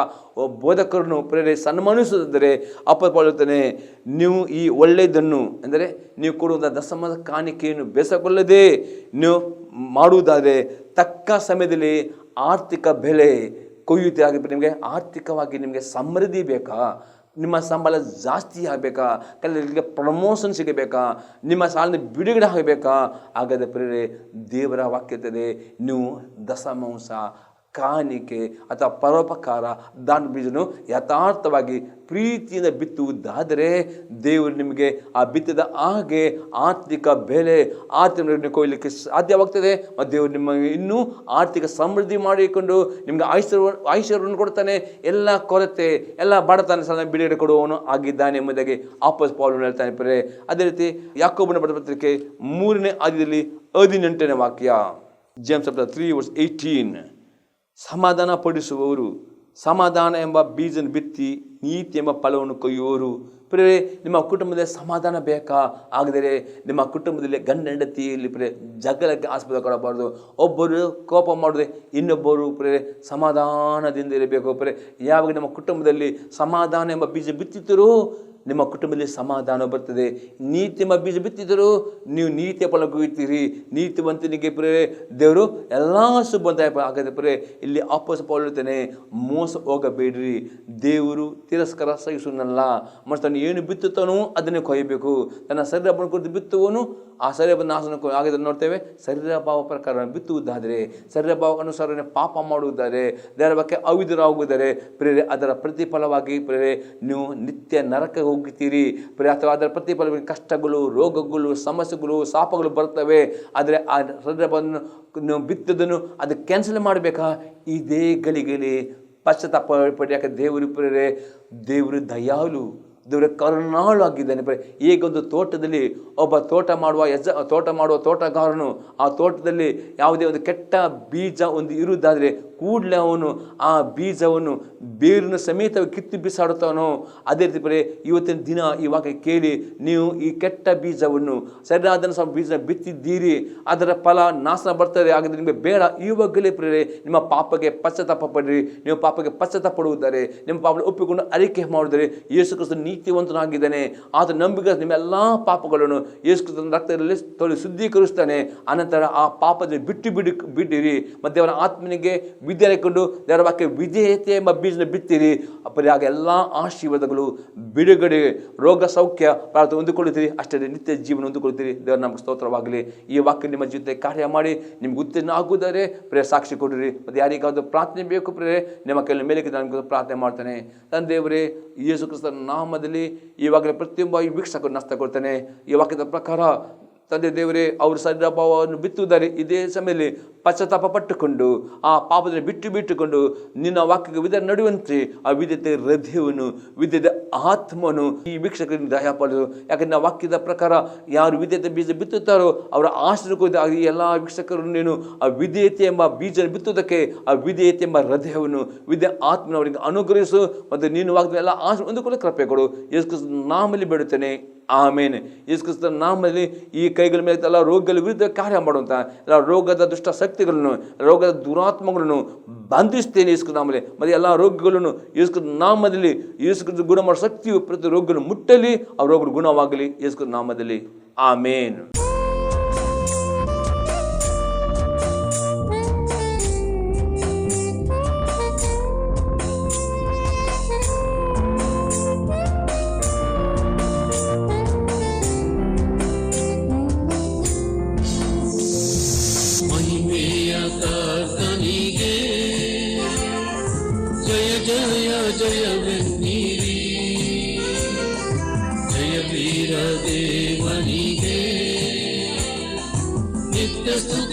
ಬೋಧಕರನ್ನು ಸನ್ಮಾನಿಸುವುದಾದರೆ ಅಪ್ಪಳುತ್ತಾನೆ, ನೀವು ಈ ಒಳ್ಳೆಯದನ್ನು ಅಂದರೆ ನೀವು ಕೊಡುವಂಥ ದಶಮಾಂಶ ಕಾಣಿಕೆಯನ್ನು ಬೇಸಗೊಳ್ಳದೆ ನೀವು ಮಾಡುವುದಾದರೆ ತಕ್ಕ ಸಮಯದಲ್ಲಿ ಆರ್ಥಿಕ ಬೆಲೆ ಕೊಯ್ಯುತ್ತೆ ಆಗಿ ನಿಮಗೆ ಆರ್ಥಿಕವಾಗಿ ನಿಮಗೆ ಸಮೃದ್ಧಿ ಬೇಕಾ, ನಿಮ್ಮ ಸಂಬಳ ಜಾಸ್ತಿ ಆಗಬೇಕಾ, ಕೆಲವರಿಗೆ ಪ್ರಮೋಷನ್ ಸಿಗಬೇಕಾ, ನಿಮ್ಮ ಸಾಲಿನ ಬಿಡುಗಡೆ ಆಗಬೇಕಾ, ಹಾಗಾದರೆ ಪ್ರೇರೆ ದೇವರ ವಾಕ್ಯತ್ತದೆ ನೀವು ದಶಮಾಂಶ ಕಾಣಿಕೆ ಅಥವಾ ಪರೋಪಕಾರ ದಾನ ಬೀಜನು ಯಥಾರ್ಥವಾಗಿ ಪ್ರೀತಿಯಿಂದ ಬಿತ್ತುವುದಾದರೆ ದೇವರು ನಿಮಗೆ ಆ ಬಿತ್ತದ ಹಾಗೆ ಆರ್ಥಿಕ ಬೆಲೆ ಆರ್ಥಿಕ ಕೊಯ್ಲಿಕ್ಕೆ ಸಾಧ್ಯವಾಗ್ತದೆ. ಮತ್ತು ದೇವರು ನಿಮಗೆ ಇನ್ನೂ ಆರ್ಥಿಕ ಸಮೃದ್ಧಿ ಮಾಡಿಕೊಂಡು ನಿಮಗೆ ಐಶ್ವರ್ಯವನ್ನು ಕೊಡ್ತಾನೆ. ಎಲ್ಲ ಕೊರತೆ ಎಲ್ಲ ಬಡತನ ಸಹ ಬಿಡುಗಡೆ ಕೊಡುವವನು ಆಗಿದ್ದಾನೆ ಎಂಬುದಾಗಿ ಅಪೊಸ್ತಲ ಪೌಲನು ಹೇಳ್ತಾನೆ. ಪ್ರಿಯರೇ, ಅದೇ ರೀತಿ ಯಾಕೋಬನ ಬರೆದ ಪತ್ರಿಕೆ 3ನೇ ಅಧ್ಯಾಯದಲ್ಲಿ 18ನೇ ವಾಕ್ಯ, ಜೇಮ್ಸ್ ಚಾಪ್ಟರ್ 3:18, ಸಮಾಧಾನ ಪಡಿಸುವವರು ಸಮಾಧಾನ ಎಂಬ ಬೀಜನ ಬಿತ್ತಿ ನೀತಿ ಎಂಬ ಫಲವನ್ನು ಕೊಯ್ಯುವವರು. ಪ್ರಿಯರೇ, ನಿಮ್ಮ ಕುಟುಂಬದಲ್ಲಿ ಸಮಾಧಾನ ಬೇಕಾ? ಹಾಗಾದರೆ ನಿಮ್ಮ ಕುಟುಂಬದಲ್ಲಿ ಗಂಡ ಹೆಂಡತಿಯಲ್ಲಿ ಜಗಳಕ್ಕೆ ಆಸ್ಪದ ಕೊಡಬಾರ್ದು. ಒಬ್ಬರು ಕೋಪ ಮಾಡಿದ್ರೆ ಇನ್ನೊಬ್ಬರು ಸಮಾಧಾನದಿಂದ ಇರಬೇಕು. ಯಾವಾಗ ನಮ್ಮ ಕುಟುಂಬದಲ್ಲಿ ಸಮಾಧಾನ ಎಂಬ ಬೀಜ ಬಿತ್ತಿದ್ದರೂ ನಿಮ್ಮ ಕುಟುಂಬದಲ್ಲಿ ಸಮಾಧಾನ ಬರ್ತದೆ. ನೀತಿ ಎಂಬ ಬೀಜ ಬಿತ್ತಿದ್ದರೂ ನೀವು ನೀತಿಯ ಫಲ ಕೊಯ್ತೀರಿ. ನೀತಿವಂತನಿಗೆ ದೇವರು ಎಲ್ಲ ಶುಭ ಅಂತ. ಹಾಗಾದರೆ ಇಲ್ಲಿ ಅಪೊಸ್ತಲ ಪೌಲನು ಹೇಳ್ತಾನೆ, ಮೋಸ ಹೋಗಬೇಡ್ರಿ. ದೇವರು ತಿರಸ್ಕಾರ ಸಹಿಸುವನಲ್ಲ. ಮತ್ತು ತಾನು ಏನು ಬಿತ್ತುತ್ತಾನೋ ಅದನ್ನೇ ಕೊಯ್ಯಬೇಕು. ತನ್ನ ಶರೀರ ಕುರಿತು ಬಿತ್ತುವನು ಆ ಶರೀರ ನಾಶನ. ಹಾಗಾದರೆ ನೋಡ್ತೇವೆ, ಶರೀರ ಭಾವ ಪ್ರಕಾರ ಬಿತ್ತುವುದಾದರೆ, ಶರೀರ ಭಾವ ಅನುಸಾರ ಪಾಪ ಮಾಡುವುದಾದರೆ, ದೇವರ ಬಗ್ಗೆ ಅವಿಧರಾಗುವುದಾದರೆ ಪ್ರೇರೆ ಅದರ ಪ್ರತಿಫಲವಾಗಿ ನೀವು ನಿತ್ಯ ನರಕ ಹೋಗುತ್ತೀರಿ. ಅಥವಾ ಅದರ ಪ್ರತಿಫಲವಾಗಿ ಕಷ್ಟಗಳು, ರೋಗಗಳು, ಸಮಸ್ಯೆಗಳು, ಶಾಪಗಳು ಬರ್ತವೆ. ಆದರೆ ಆ ಶರೀರವನ್ನು ನೀವು ಬಿತ್ತದನ್ನು ಅದು ಕ್ಯಾನ್ಸಲ್ ಮಾಡಬೇಕಾ? ಇದೇ ಗಳಿಗೆಯಲ್ಲಿ ಪಶ್ಚಾತ್ತಾಪ ಪಡೆಯಕ್ಕೆ ದೇವರು ದಯಾಳು, ದೇವರ ಕರುಣಾಳು ಆಗಿದ್ದಾನೆ. ಈಗೊಂದು ತೋಟದಲ್ಲಿ ಒಬ್ಬ ತೋಟ ಮಾಡುವ ತೋಟಗಾರನು ಆ ತೋಟದಲ್ಲಿ ಯಾವುದೇ ಒಂದು ಕೆಟ್ಟ ಬೀಜ ಒಂದು ಇರುವುದಾದರೆ ಕೂಡಲೇ ಅವನು ಆ ಬೀಜವನ್ನು ಬೇರಿನ ಸಮೇತ ಕಿತ್ತು ಬಿಸಾಡುತ್ತಾನೋ. ಅದೇ ರೀತಿ ಇವತ್ತಿನ ದಿನ ಇವಾಗ ಕೇಳಿ, ನೀವು ಈ ಕೆಟ್ಟ ಬೀಜವನ್ನು ಸರಿಯಾದ ಬೀಜ ಬಿತ್ತಿದ್ದೀರಿ, ಅದರ ಫಲ ನಾಶ ಬರ್ತದೆ. ಹಾಗಾದರೆ ನಿಮಗೆ ಬೇಡ. ಇವಾಗಲೇ ನಿಮ್ಮ ಪಾಪಕ್ಕೆ ಪಶ್ಚಾತ್ತಾಪ ಪಡ್ರಿ. ನೀವು ಪಾಪಕ್ಕೆ ಪಶ್ಚಾತ್ತಾಪ ಪಡುವುದಾರೆ, ನಿಮ್ಮ ಪಾಪ ಒಪ್ಪಿಕೊಂಡು ಅರಿಕೆ ಮಾಡಿದರೆ ಯೇಸು ಕ್ರಿಸ್ತ ನೀತಿವಂತನಾಗಿದ್ದಾನೆ. ಆತ ನಂಬಿಕೆ ನಿಮ್ಮೆಲ್ಲ ಪಾಪಗಳನ್ನು ಯೇಸು ಕ್ರಿಸ್ತನ ರಕ್ತದಲ್ಲಿ ತೊಳೆದು ಶುದ್ಧೀಕರಿಸ್ತಾನೆ. ಅನಂತರ ಆ ಪಾಪದಲ್ಲಿ ಬಿಟ್ಟಿರಿ ಮತ್ತು ದೇವರ ಆತ್ಮನಿಗೆ ವಿದ್ಯಾರಿಕೊಂಡು ದೇವರ ವಾಕ್ಯ ವಿಧೇಯತೆ ಎಂಬ ಬೀಜನ ಬಿತ್ತಿರಿ. ಆಗ ಎಲ್ಲ ಆಶೀರ್ವಾದಗಳು, ಬಿಡುಗಡೆ, ರೋಗ ಸೌಖ್ಯ ಪ್ರಾರ್ಥನೆ ಹೊಂದಿಕೊಳ್ಳುತ್ತೀರಿ. ಅಷ್ಟೇ ನಿತ್ಯ ಜೀವನ ಹೊಂದಿಕೊಳ್ಳುತ್ತೀರಿ. ದೇವರ ನಮಗೆ ಸ್ತೋತ್ರವಾಗಲಿ. ಈ ವಾಕ್ಯ ನಿಮ್ಮ ಜೊತೆ ಕಾರ್ಯ ಮಾಡಿ ನಿಮ್ಗೆ ಉತ್ತೀರ್ಣ ಆಗುವುದಾದರೆ ಸಾಕ್ಷಿ ಕೊಡಿರಿ. ಮತ್ತು ಯಾರಿಗಾದರೂ ಪ್ರಾರ್ಥನೆ ಬೇಕು ನಿಮ್ಮ ಕೈಯಲ್ಲಿ ಮೇಲೆ ನನಗೆ ಪ್ರಾರ್ಥನೆ ಮಾಡ್ತಾನೆ. ನನ್ನ ದೇವರೇ, ಯೇಸು ಕ್ರಿಸ್ತನ ನಾಮದಲ್ಲಿ ಇವಾಗಲೇ ಪ್ರತಿಯೊಬ್ಬ ಈ ವೀಕ್ಷಕರು ನಷ್ಟ ಕೊಡ್ತಾನೆ. ಈ ವಾಕ್ಯದ ಪ್ರಕಾರ ತಂದೆ ದೇವರೇ, ಅವರು ಶರೀರ ಭಾವವನ್ನು ಬಿತ್ತುತ್ತಾರೆ. ಇದೇ ಸಮಯದಲ್ಲಿ ಪಶ್ಚಾತ್ತಾಪ ಪಟ್ಟುಕೊಂಡು ಆ ಪಾಪದಲ್ಲಿ ಬಿಟ್ಟುಕೊಂಡು ನಿನ್ನ ವಾಕ್ಯಕ್ಕೆ ವಿಧ ನಡುವಂತೆ ಆ ವಿದ್ಯತೆ ಹೃದಯವನ್ನು, ವಿದ್ಯತೆ ಆತ್ಮನು ಈ ವೀಕ್ಷಕರಿಂದ ದಯಪಾಲಿಸು. ಯಾಕಂದರೆ ಆ ವಾಕ್ಯದ ಪ್ರಕಾರ ಯಾರು ವಿದ್ಯತೆ ಬೀಜ ಬಿತ್ತುತ್ತಾರೋ ಅವರ ಆಶ್ರಯ ಈ ಎಲ್ಲ ವೀಕ್ಷಕರು ನೀನು ಆ ವಿಧೇಯತೆ ಎಂಬ ಬೀಜ ಬಿತ್ತುವುದಕ್ಕೆ ಆ ವಿಧೇಯತೆ ಎಂಬ ಹೃದಯವನ್ನು, ವಿದ್ಯೆ ಆತ್ಮನವರಿಗೆ ಅನುಗ್ರಹಿಸು. ಮತ್ತು ನೀನು ವಾಕ್ಯದ ಎಲ್ಲ ಆಶ್ರಯ ಹೊಂದಿಕೊಳ್ಳೋ ಕೃಪೆ ಕೊಡು. ಯೇಸು ಕ್ರಿಸ್ತನ ನಾಮದಲ್ಲಿ ಬೇಡುತ್ತೇನೆ, ಆಮೇನ್. ಯೇಸು ಕ್ರಿಸ್ತನ ನಾಮದಲ್ಲಿ ಈ ಕೈಗಳ ಮೇಲೆ ಎಲ್ಲ ರೋಗಗಳ ವಿರುದ್ಧ ಕಾರ್ಯ ಮಾಡುವಂಥ ಎಲ್ಲ ರೋಗದ ದುಷ್ಟ ಶಕ್ತಿಗಳನ್ನು, ರೋಗದ ದುರಾತ್ಮಗಳನ್ನು ಬಂಧಿಸ್ತೇನೆ ಯೇಸು ಕ್ರಿಸ್ತನ ನಾಮದಲ್ಲಿ. ಮತ್ತು ಎಲ್ಲ ರೋಗಗಳನ್ನು ಯೇಸು ಕ್ರಿಸ್ತನ ನಾಮದಲ್ಲಿ ಯೇಸು ಕ್ರಿಸ್ತ ಗುಣ ಮಾಡೋ ಶಕ್ತಿಯು ಪ್ರತಿ ರೋಗಗಳನ್ನು ಮುಟ್ಟಲಿ, ಆ ರೋಗಗಳು ಗುಣವಾಗಲಿ ಯೇಸು ಕ್ರಿಸ್ತನ ನಾಮದಲ್ಲಿ, ಆಮೇನ್. ಜಯ ವೀರ ದೇವನಿಗೆ ನಿತ್ಯ ಸ್ತುತಿ.